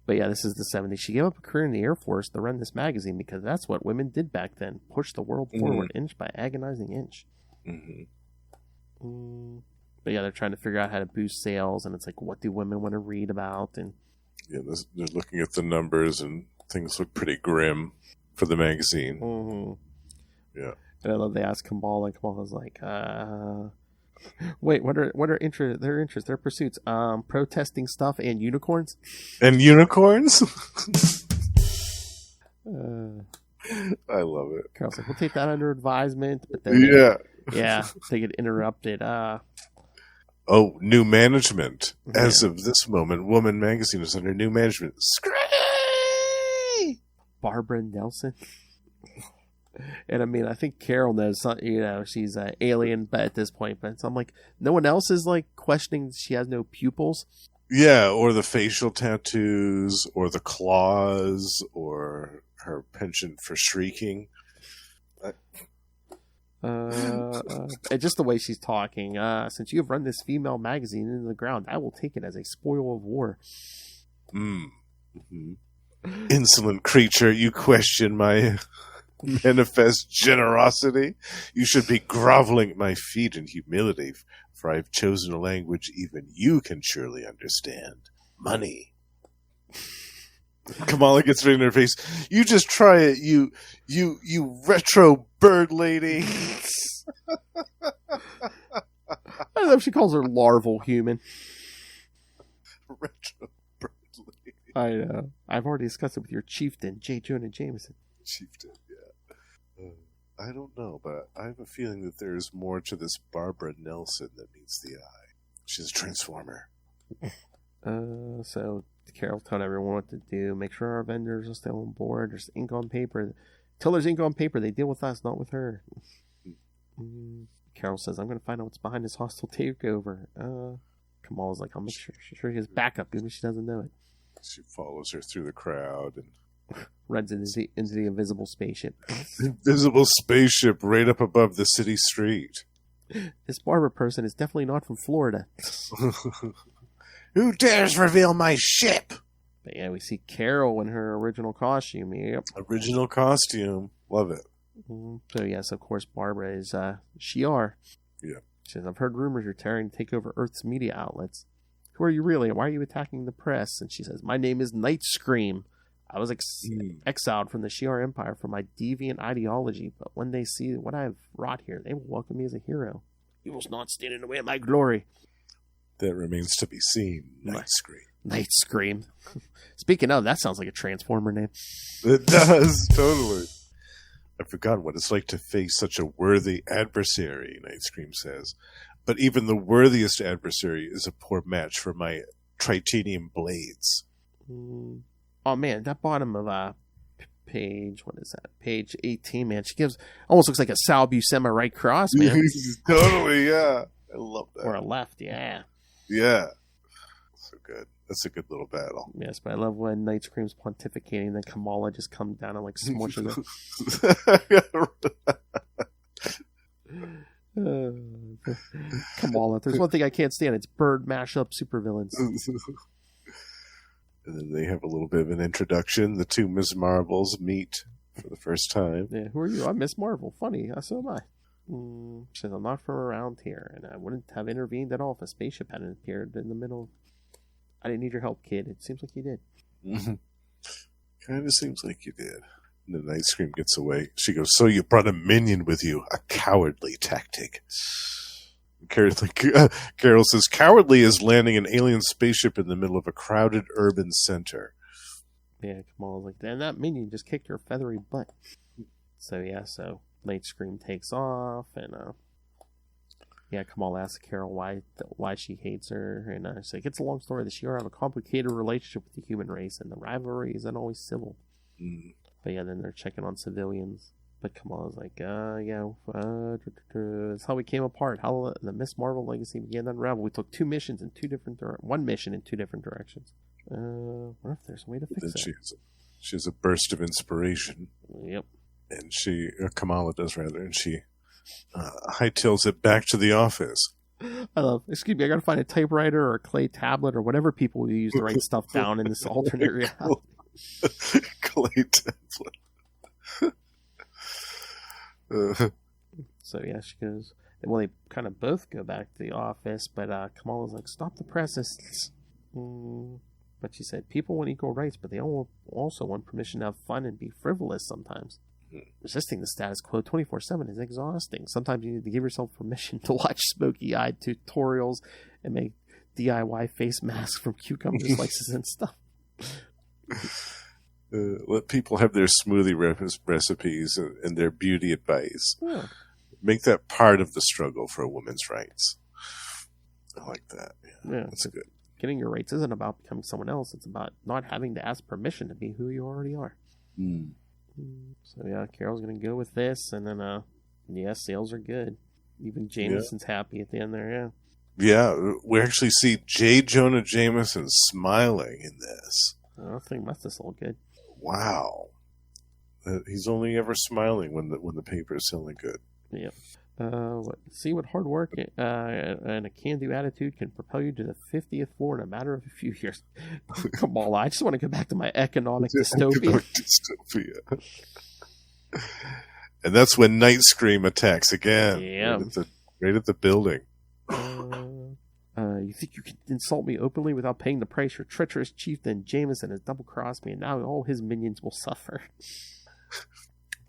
But yeah, this is the 70s. She gave up a career in the Air Force to run this magazine because that's what women did back then. Push the world forward inch by agonizing inch. But yeah, they're trying to figure out how to boost sales. And it's like, what do women want to read about? And Yeah, they're looking at the numbers, and things look pretty grim for the magazine. Mm-hmm. Yeah. And I love they ask Kamala, and Kamala's like, wait, what are their interests, their pursuits? Protesting stuff and unicorns? And unicorns? I love it. Carol's like, we'll take that under advisement, but then they get interrupted. Oh, new management. As of this moment, Woman Magazine is under new management. Scream! Barbara Nelson. And I mean, I think Carol knows, she's an alien, but at this point, but I'm like, no one else is like questioning she has no pupils. Yeah, or the facial tattoos, or the claws, or her penchant for shrieking. And just the way she's talking. Since you have run this female magazine into the ground, I will take it as a spoil of war. Mm-hmm. Insolent creature, you question my manifest generosity. You should be groveling at my feet in humility, for I have chosen a language even you can surely understand. Money. Kamala gets right in her face. You just try it, you retro bird lady. I don't know if she calls her larval human. Retro bird lady. I know. I've already discussed it with your chieftain, J. Jonah Jameson. Chieftain, yeah. I don't know, but I have a feeling that there's more to this Barbara Nelson than meets the eye. She's a transformer. So Carol told everyone what to do. Make sure our vendors are still on board. There's ink on paper. Till there's ink on paper, they deal with us, not with her. Carol says, I'm going to find out what's behind this hostile takeover. Kamala's like, I'll make sure she has backup, even if she doesn't know it. She follows her through the crowd and runs into the invisible spaceship. Invisible spaceship right up above the city street. This Barbara person is definitely not from Florida. Who dares reveal my ship? But yeah, we see Carol in her original costume. Yep. Original costume. Love it. So yes, of course, Barbara is Shi'ar. Yeah. She says, I've heard rumors you're tearing to take over Earth's media outlets. Who are you really? Why are you attacking the press? And she says, my name is Night Scream. I was exiled from the Shi'ar Empire for my deviant ideology, but when they see what I have wrought here, they will welcome me as a hero. You will not stand in the way of my glory. That remains to be seen. Night Scream. Night Scream. Speaking of, that sounds like a Transformer name. It does, totally. I forgot what it's like to face such a worthy adversary, Night Scream says. But even the worthiest adversary is a poor match for my tritanium blades. Oh man, that bottom of page, what is that? Page 18, man. She gives, almost looks like a Sal Buscema right cross, man. Totally, yeah. I love that. Or a left, yeah. Yeah. So good. That's a good little battle. Yes, but I love when Night Scream's pontificating, then Kamala just comes down and like smushes it. Kamala, if there's one thing I can't stand, it's bird mashup supervillains. And then they have a little bit of an introduction. The two Ms. Marvels meet for the first time. Yeah, who are you? I'm Miss Marvel. Funny, so am I. She says, I'm not from around here, and I wouldn't have intervened at all if a spaceship hadn't appeared in the middle. I didn't need your help, kid. It seems like you did. Kind of seems like you did. And the Night Scream gets away. She goes, so you brought a minion with you. A cowardly tactic. Carol says, cowardly is landing an alien spaceship in the middle of a crowded urban center. Yeah, Kamala's like, damn, that minion just kicked her feathery butt. So Night Scream takes off, and Kamala asks Carol why she hates her, and she's like, it's a long story. The Shi'ar have a complicated relationship with the human race, and the rivalry isn't always civil. But yeah, then they're checking on civilians. But Kamala's like, that's how we came apart. How the Miss Marvel legacy began to unravel. We took one mission in two different directions. What if there's a way to fix that? She has a burst of inspiration. Yep. And Kamala does rather, and she hightails it back to the office. I love, excuse me, I gotta find a typewriter or a clay tablet or whatever people use to write stuff down in this alternate reality. Clay tablet. So yeah, she goes, well, they kind of both go back to the office, but Kamala's like, stop the presses. But she said, people want equal rights, but they also want permission to have fun and be frivolous sometimes. Resisting the status quo 24/7 is exhausting. Sometimes you need to give yourself permission to watch smoky-eyed tutorials and make DIY face masks from cucumber slices and stuff. Let people have their smoothie recipes and their beauty advice. Yeah. Make that part of the struggle for a woman's rights. I like that. Yeah, that's good. Getting your rights isn't about becoming someone else. It's about not having to ask permission to be who you already are. So yeah, Carol's going to go with this, and then sales are good. Even Jameson's happy at the end there. Yeah, we actually see J. Jonah Jameson smiling in this. I think must all good. Wow, he's only ever smiling when the paper is selling good. Yeah. See what hard work and a can-do attitude can propel you to the 50th floor in a matter of a few years. Kamala, I just want to go back to my economic dystopia. And that's when Night Scream attacks again. Yeah. Right at the building. You think you can insult me openly without paying the price? Your treacherous chieftain Jameson has double-crossed me, and now all his minions will suffer.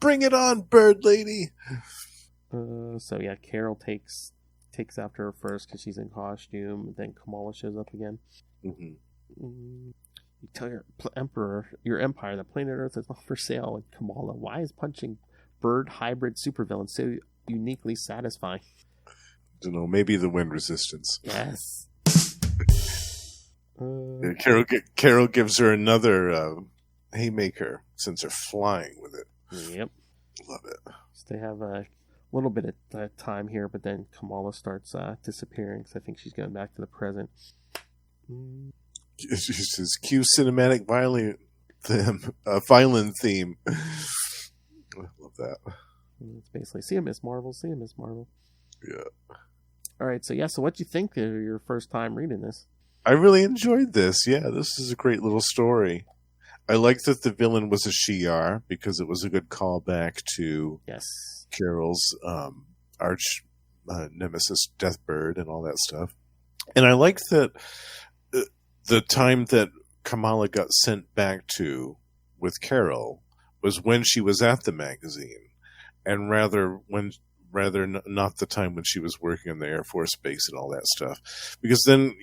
Bring it on, bird lady! So yeah, Carol takes after her first because she's in costume. Then Kamala shows up again. Mm-hmm. You tell your empire that planet Earth is not for sale. And Kamala, why is punching bird hybrid supervillain so uniquely satisfying? I don't know, maybe the wind resistance. Yes. Carol gives her another haymaker since they're flying with it. Yep. Love it. So they have a little bit of time here, but then Kamala starts disappearing, so I think she's going back to the present. She says, cue cinematic violin theme. I love that. It's basically, see you, Miss Marvel, see you, Miss Marvel. Yeah. All right, so what you think of your first time reading this? I really enjoyed this. Yeah, this is a great little story. I like that the villain was a Shi'ar because it was a good callback to Carol's arch nemesis Deathbird and all that stuff. And I like that the time that Kamala got sent back to with Carol was when she was at the magazine, and rather not the time when she was working in the Air Force Base and all that stuff. Because then,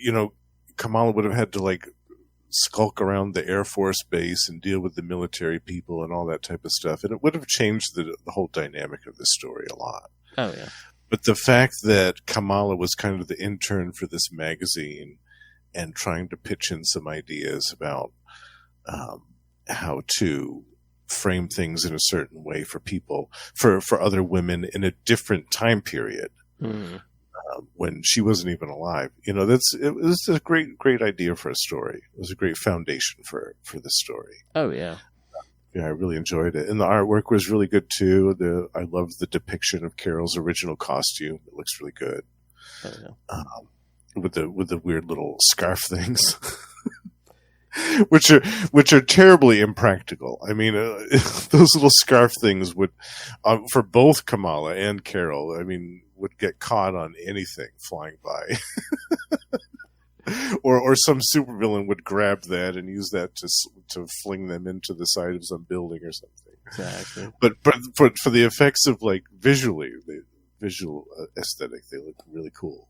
Kamala would have had to skulk around the Air Force Base and deal with the military people and all that type of stuff. And it would have changed the whole dynamic of the story a lot. Oh, yeah. But the fact that Kamala was kind of the intern for this magazine and trying to pitch in some ideas about how to frame things in a certain way for people, for other women in a different time period. When she wasn't even alive. It was a great idea for a story. It was a great foundation for the story. Oh, yeah. Yeah, I really enjoyed it. And the artwork was really good, too. I love the depiction of Carol's original costume. It looks really good. Oh, yeah. With the weird little scarf things. which are terribly impractical. I mean, those little scarf things would, for both Kamala and Carol, would get caught on anything flying by. or some supervillain would grab that and use that to fling them into the side of some building or something. Exactly. But for the effects of visually, the visual aesthetic, they look really cool.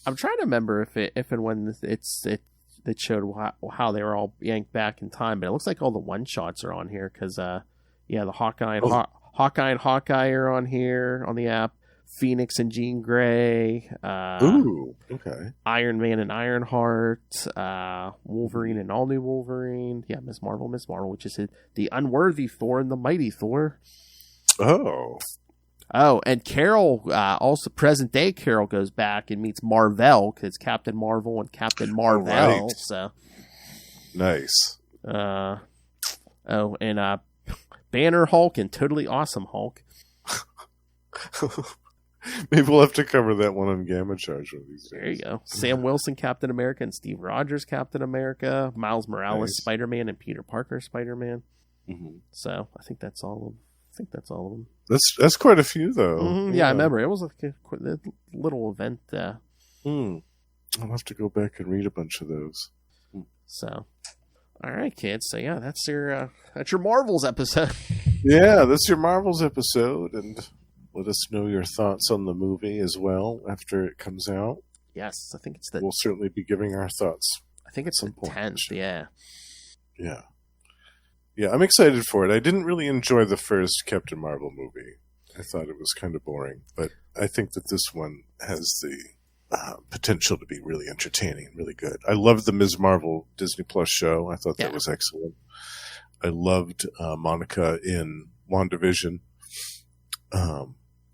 I'm trying to remember if and when it showed how they were all yanked back in time, but it looks like all the one shots are on here because the Hawkeye and Hawkeye are on here on the app. Phoenix and Jean Grey. Ooh, okay. Iron Man and Ironheart. Wolverine and All New Wolverine. Yeah, Miss Marvel, which is the unworthy Thor and the mighty Thor. Oh, and Carol, also present day Carol, goes back and meets Marvel because Captain Marvel and Captain Marvel. Right. So nice. And Banner Hulk and Totally Awesome Hulk. Maybe we'll have to cover that one on Gamma Charge one of these days. There you go. Sam Wilson, Captain America, and Steve Rogers, Captain America. Miles Morales, Nice. Spider-Man, and Peter Parker, Spider-Man. Mm-hmm. So I think that's all of them. That's quite a few, though. Mm-hmm. Yeah, I remember. It was a little event. I'll have to go back and read a bunch of those. So, all right, kids. So yeah, that's your Marvels episode. Yeah, that's your Marvels episode, and let us know your thoughts on the movie as well after it comes out. Yes, I think it's the. We'll certainly be giving our thoughts. I think it's the 10th. Yeah. Yeah. Yeah, I'm excited for it. I didn't really enjoy the first Captain Marvel movie. I thought it was kind of boring, but I think that this one has the potential to be really entertaining, really good. I loved the Ms. Marvel Disney Plus show. I thought that was excellent. I loved Monica in WandaVision.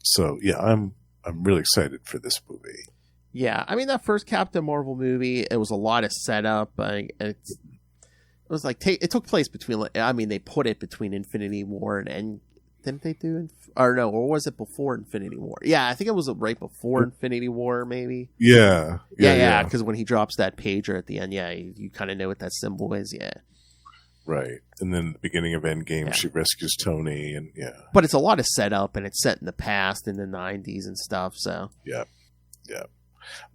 So yeah, I'm really excited for this movie. Yeah, I mean that first Captain Marvel movie, it was a lot of setup. It was like it took place between. I mean, they put it between Infinity War and didn't they do? Or no, or was it before Infinity War? Yeah, I think it was right before Infinity War, maybe. Yeah. Because when he drops that pager at the end, you kind of know what that symbol is. Yeah. Right, and then the beginning of Endgame, she rescues Tony, and But it's a lot of setup, and it's set in the past, in the 90s and stuff. So yeah.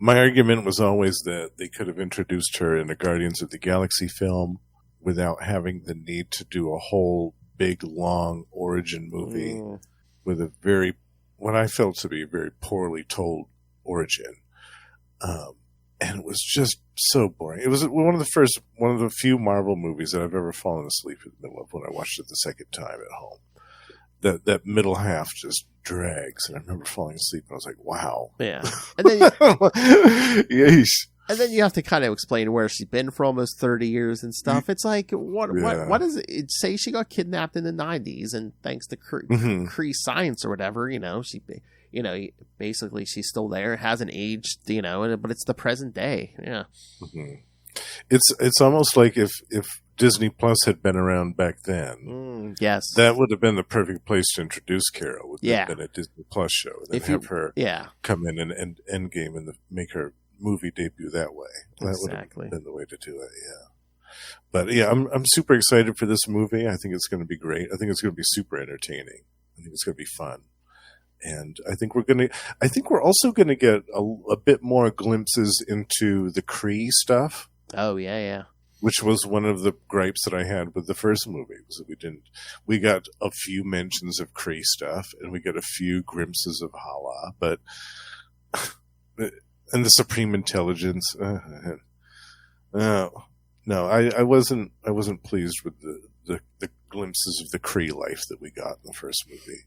My argument was always that they could have introduced her in a Guardians of the Galaxy film without having the need to do a whole big, long origin movie with a what I felt to be a very poorly told origin. And it was just so boring. It was one of the few Marvel movies that I've ever fallen asleep in the middle of when I watched it the second time at home. That middle half just drags, and I remember falling asleep, and I was like, "Wow!" Yeah, and then Yeesh. And then you have to kind of explain where she's been for almost 30 years and stuff. It's like, what does it say? She got kidnapped in the 90s, and thanks to Kree science or whatever, she, basically she's still there, hasn't aged, but it's the present day. Yeah. Mm-hmm. It's almost like if Disney Plus had been around back then, yes, that would have been the perfect place to introduce Carol. Would have been a Disney Plus show, and then have her come in and Endgame and make her movie debut that way. That would have been the way to do it. Yeah, but yeah, I'm super excited for this movie. I think it's going to be great. I think it's going to be super entertaining. I think it's going to be fun. And I think we're also going to get a bit more glimpses into the Kree stuff. Oh yeah. Which was one of the gripes that I had with the first movie, was that we got a few mentions of Kree stuff, and we got a few glimpses of Hala, and the Supreme Intelligence. No, I wasn't pleased with the glimpses of the Kree life that we got in the first movie.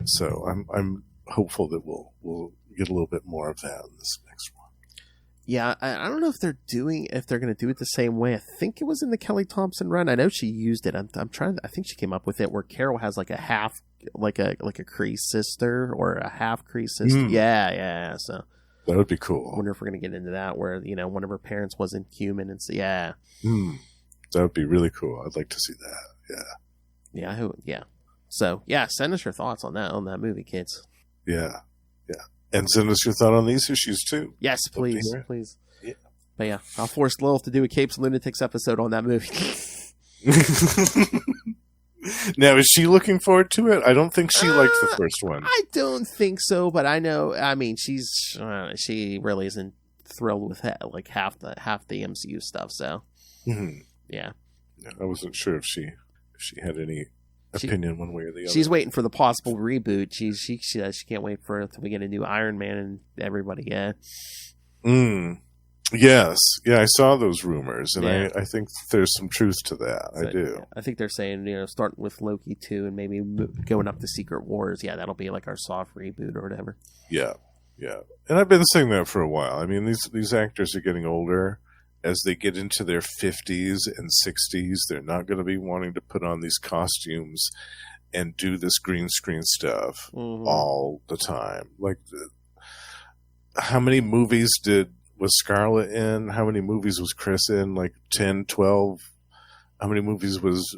So I'm hopeful that we'll get a little bit more of that in this next one. Yeah, I don't know if they're going to do it the same way. I think it was in the Kelly Thompson run. I know she used it. I think she came up with it where Carol has like a half, like a Kree sister or a half Kree sister. Yeah. So that would be cool. I wonder if we're going to get into that where one of her parents wasn't human, and so that would be really cool. I'd like to see that. Yeah. So yeah, send us your thoughts on that movie, kids. Yeah. And send us your thought on these issues, too. Yes, please. Yeah. But yeah, I'll force Lilith to do a Capes and Lunatics episode on that movie. Now, is she looking forward to it? I don't think she liked the first one. I don't think so, but I know, she really isn't thrilled with half the MCU stuff, so. Yeah. I wasn't sure if she had any opinion one way or the other. She's waiting for the possible reboot. She can't wait for until we get a new Iron Man and everybody. Yes. Yeah, I saw those rumors, and I think there's some truth to that. I do. I think they're saying, starting with Loki 2 and maybe going up to Secret Wars. Yeah, that'll be like our soft reboot or whatever. Yeah. And I've been saying that for a while. I mean, these actors are getting older. As they get into their 50s and 60s, they're not going to be wanting to put on these costumes and do this green screen stuff all the time. Like, how many movies was Scarlett in? How many movies was Chris in? Like 10, 12? How many movies was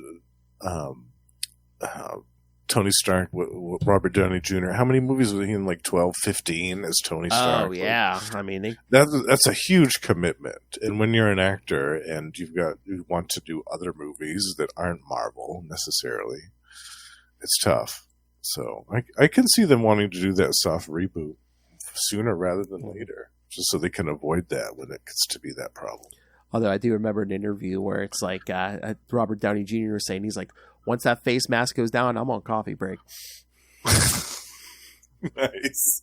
Tony Stark, Robert Downey Jr.? How many movies was he in? Like 12, 15 as Tony Stark? Oh, yeah. I mean, that's a huge commitment. And when you're an actor and you want to do other movies that aren't Marvel necessarily, it's tough. So I can see them wanting to do that soft reboot sooner rather than later, just so they can avoid that when it gets to be that problem. Although I do remember an interview where it's like Robert Downey Jr. was saying, he's like, once that face mask goes down, I'm on coffee break. Nice.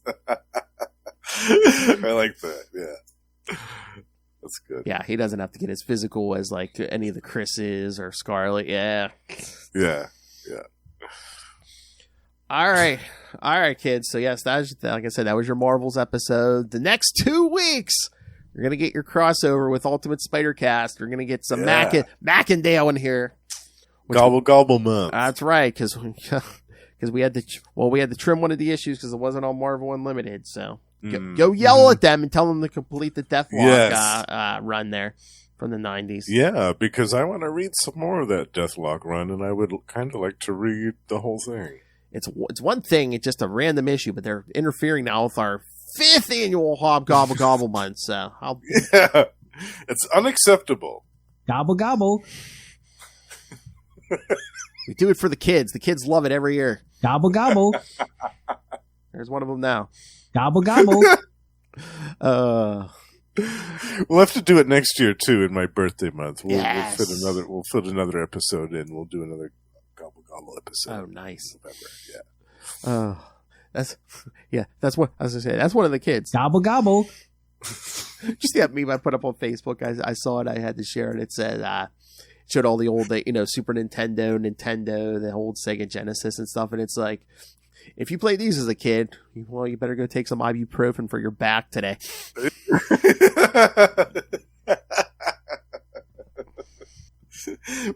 I like that. Yeah. That's good. Yeah, he doesn't have to get as physical as like any of the Chris's or Scarlett. Yeah. Yeah. All right, kids. So yes, that was, like I said, that was your Marvels episode. The next 2 weeks, you're gonna get your crossover with Ultimate Spider Cast. You're gonna get some Mackendale in here. Gobble month. That's right, because we had to trim one of the issues because it wasn't on Marvel Unlimited. So go yell at them and tell them to complete the Deathlock run there from the 90s. Yeah, because I want to read some more of that Deathlock run, and I would kind of like to read the whole thing. It's one thing, it's just a random issue, but they're interfering now with our 5th annual Hobgobble month. So yeah, it's unacceptable. Gobble gobble. We do it for the kids. The kids love it every year. Gobble gobble. There's one of them now. Gobble gobble. We'll have to do it next year too in my birthday month. We'll fit another episode in. We'll do another Gobble episode. Oh, nice. November. Yeah. That's what I was gonna say. That's one of the kids. Gobble gobble. Just that meme I put up on Facebook. I saw it. I had to share it. It said showed all the old Super Nintendo, the old Sega Genesis and stuff, and it's like, if you play these as a kid, well, you better go take some ibuprofen for your back today.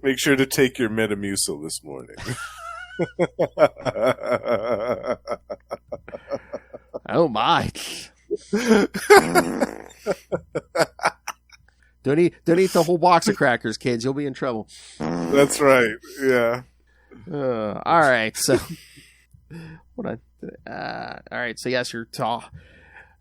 Make sure to take your Metamucil this morning. Oh my. Don't eat the whole box of crackers, kids. You'll be in trouble. That's right. Yeah. All right. So, hold on. All right. So yes,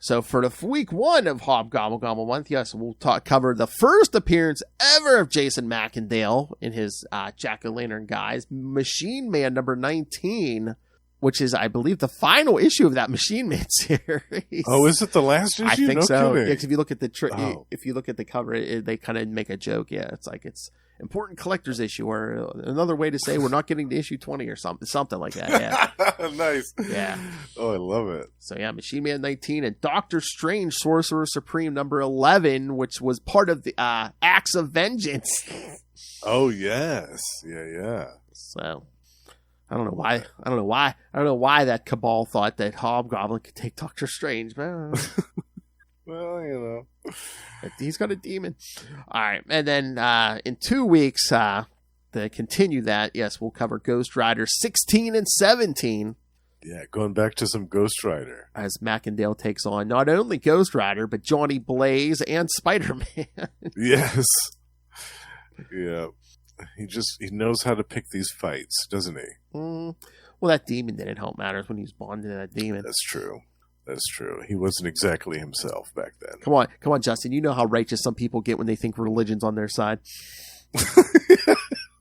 So for the week 1 of Hobgobble month, yes, we'll cover the first appearance ever of Jason Mackendale in his Jack-o'-lantern guise, Machine Man number 19, which is, I believe, the final issue of that Machine Man series. Oh, is it the last issue? I think no so. Kidding. Yeah, 'cause if you look at the cover, they kind of make a joke. Yeah, it's like it's important collector's issue, or another way to say we're not getting to issue 20 or something like that. Yeah. Nice. Yeah. Oh, I love it. So yeah, Machine Man 19 and Doctor Strange Sorcerer Supreme number 11, which was part of the Acts of Vengeance. Oh yes. Yeah. So I don't know why that cabal thought that Hobgoblin could take Doctor Strange, but well, he's got a demon. All right, and then in 2 weeks, to continue that, yes, we'll cover Ghost Rider 16 and 17. Yeah, going back to some Ghost Rider. As Mackendale takes on not only Ghost Rider, but Johnny Blaze and Spider-Man. Yes. Yeah. He knows how to pick these fights, doesn't he? Well, that demon didn't help matters when he was bonded to that demon. That's true. He wasn't exactly himself back then. Come on, Justin. You know how righteous some people get when they think religion's on their side.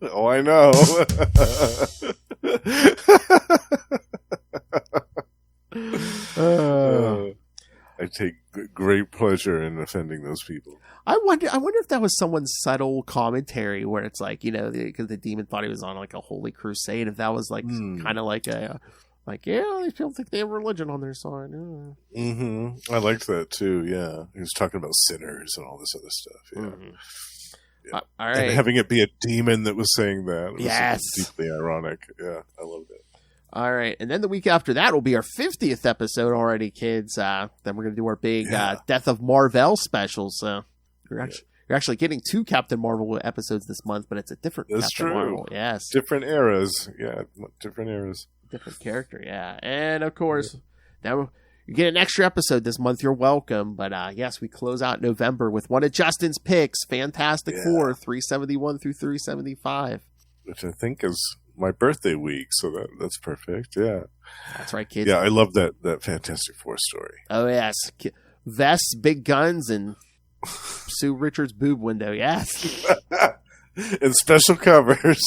Oh, I know. I take great pleasure in offending those people. I wonder if that was someone's subtle commentary where it's like, because the demon thought he was on like a holy crusade. If that was like kind of like these people think they have religion on their side. I liked that too. Yeah, he was talking about sinners and all this other stuff. Yeah. Yeah. All right, and having it be a demon that was saying that was deeply ironic. Yeah, I loved it. All right, and then the week after that will be our 50th episode already, kids. Then we're going to do our big Death of Marvel special. So you're actually getting 2 Captain Marvel episodes this month, but it's a different Captain Marvel. Yes, different eras. Yeah, different eras. Different character. Yeah, and of course, now you get an extra episode this month. You're welcome. But yes, we close out November with one of Justin's picks, Fantastic Four, 371 through 375, which I think is my birthday week, so that's perfect. Yeah, that's right, kids. Yeah, I love that Fantastic Four story. Oh yes, vests, big guns, and Sue Richards' boob window. Yes, and special covers.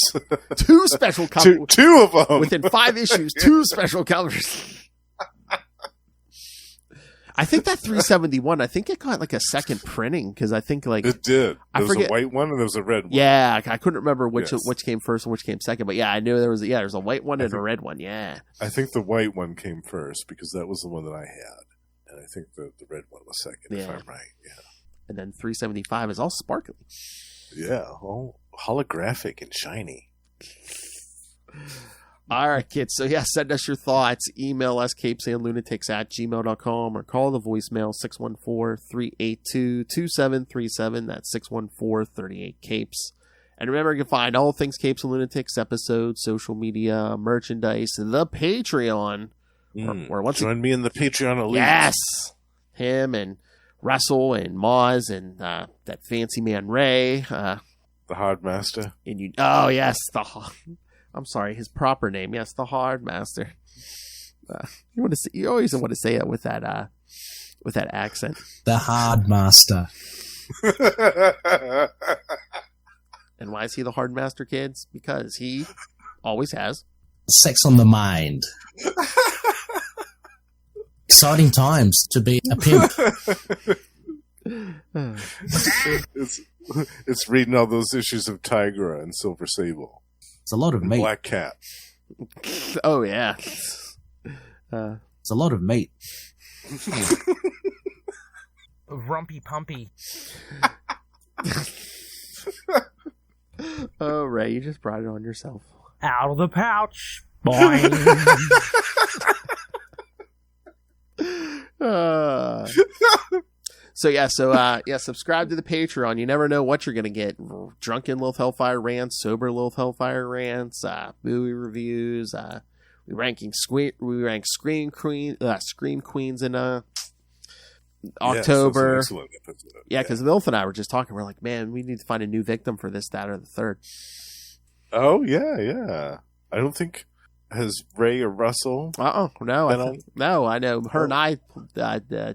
2 special covers. Two of them within 5 issues. 2 special covers. I think that 371, I think it got like a second printing because I think like It did. I There was forget- a white one and there was a red one. yeah, I couldn't remember which Yes. came first and which came second, but yeah, I knew there's a white one and a red one. Yeah, I think the white one came first because that was the one that I had. And I think the red one was second, if Yeah. I'm right. Yeah. and then 375 is all sparkly. Yeah. Oh, holographic and shiny. All right, kids. So, yeah, send us your thoughts. Email us, CapesandLunatics@gmail.com, or call the voicemail, 614-382-2737. That's 614-38-CAPES. And remember, you can find all things Capes and Lunatics, episodes, social media, merchandise, the Patreon. Or once Join me in the Patreon elite. yes! Him and Russell and Moz and that fancy man Ray. The Hard Master. And oh, yes, I'm sorry, his proper name. Yes, the Hard Master. You always want to say it with that accent. The Hard Master. And why is he the Hard Master, kids? Because he always has. Sex on the mind. Exciting times to be a pimp. It's reading all those issues of Tigra and Silver Sable. It's a lot of And meat. Black Cat. Oh, yeah. It's a lot of meat. Rumpy pumpy. Oh, Ray, you just brought it on yourself. Out of the pouch. Boing. Subscribe to the Patreon. You never know what you're gonna get. Drunken Lilith Hellfire rants, sober Lilith Hellfire rants, movie reviews. We rank Scream Queens in October. Yes, excellent episode. Yeah, because Lilith and I were just talking. We're like, man, we need to find a new victim for this, that, or the third. Oh yeah. I don't think has Ray or Russell. No, Then I know her and I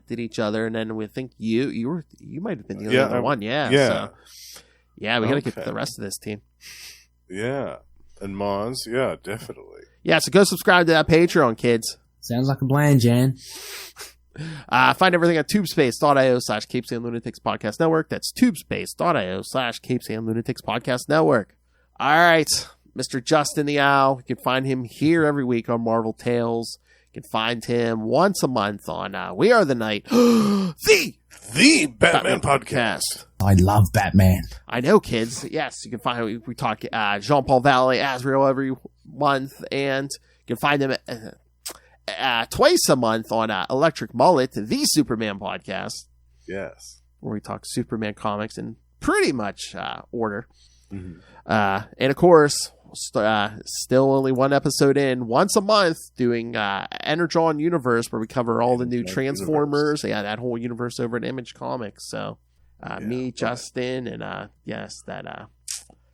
did each other, and then we think you might have been the other one. Yeah. So, yeah, we got to get the rest of this team. Yeah, and Mons. Yeah, definitely. Yeah, so go subscribe to that Patreon, kids. Sounds like a plan, Jan. Find everything at tubespace.io/CapesandLunatics Podcast Network. That's tubespace.io/CapesandLunatics Podcast Network. All right, Mr. Justin the Owl. You can find him here every week on Marvel Tales. You can find him once a month on We Are the Night, the Batman podcast. I love Batman. I know, kids. Yes, you can find we talk Jean-Paul Valley, Azrael every month, and you can find them twice a month on Electric Mullet, the Superman podcast. Yes, where we talk Superman comics in pretty much order. Mm-hmm. And of course, still only one episode in, once a month, doing Energon Universe, where we cover all the new Transformers. Yeah, that whole universe over at Image Comics. So, me, Justin, and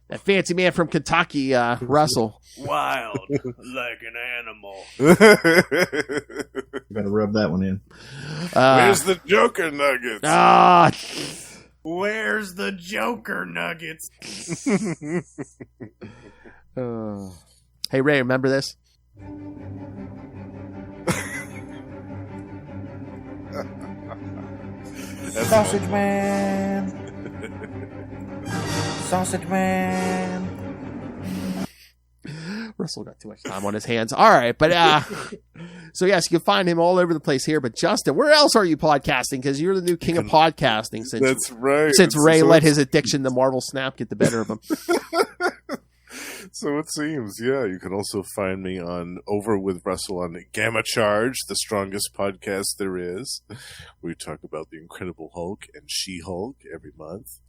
that fancy man from Kentucky, Russell. Wild like an animal. Gotta rub that one in. Where's the Joker nuggets? Where's the Joker nuggets? Hey, Ray, remember this? Sausage Man. Sausage Man. Russell got too much time on his hands. All right, but so yes, you can find him all over the place here. But Justin, where else are you podcasting? Because you're the new king of podcasting. Since That's right. Since Ray let his addiction to Marvel Snap get the better of him. So it seems, yeah. You can also find me on Over with Russell on Gamma Charge, the strongest podcast there is. We talk about the Incredible Hulk and She-Hulk every month.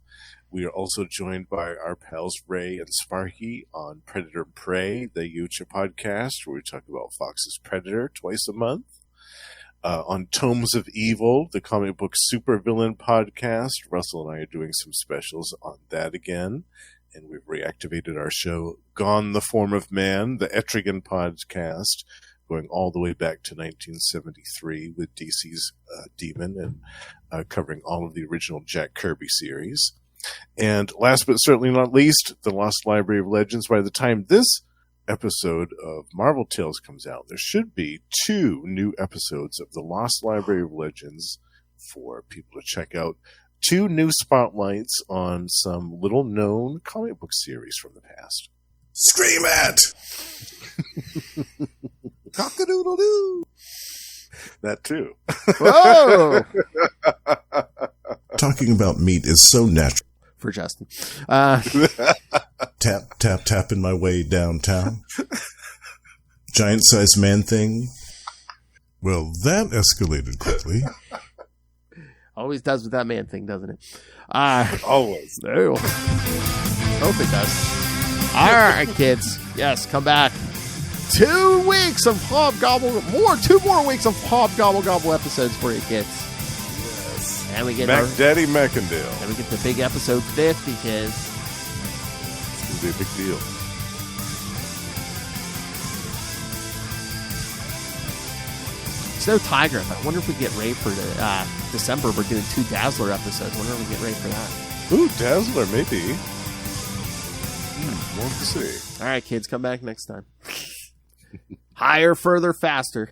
We are also joined by our pals Ray and Sparky on Predator and Prey, the Yucha podcast, where we talk about Fox's Predator twice a month. On Tomes of Evil, the comic book supervillain podcast, Russell and I are doing some specials on that again. And we've reactivated our show, Gone the Form of Man, the Etrigan podcast, going all the way back to 1973 with DC's Demon and covering all of the original Jack Kirby series. And last but certainly not least, the Lost Library of Legends. By the time this episode of Marvel Tales comes out, there should be 2 new episodes of the Lost Library of Legends for people to check out. 2 new spotlights on some little-known comic book series from the past. Scream at! Cock-a-doodle-doo! That too. Whoa! Talking about meat is so natural. For Justin. Tap, tap, tapping my way downtown. Giant-sized man thing. Well, that escalated quickly. Always does with that man thing, doesn't it? Always. No. Hope it does. All right, kids. Yes, come back. 2 weeks of Hobgobble. 2 more weeks of Hobgobble Gobble episodes for you, kids. Yes. And we get Daddy Mackendale. And we get the big episode 50, kids. It's going to be a big deal. Snow Tiger. I wonder if we get ready for the December. We're doing 2 Dazzler episodes. I wonder if we get ready for that. Ooh, Dazzler, maybe. We'll have to see. All right, kids, come back next time. Higher, further, faster.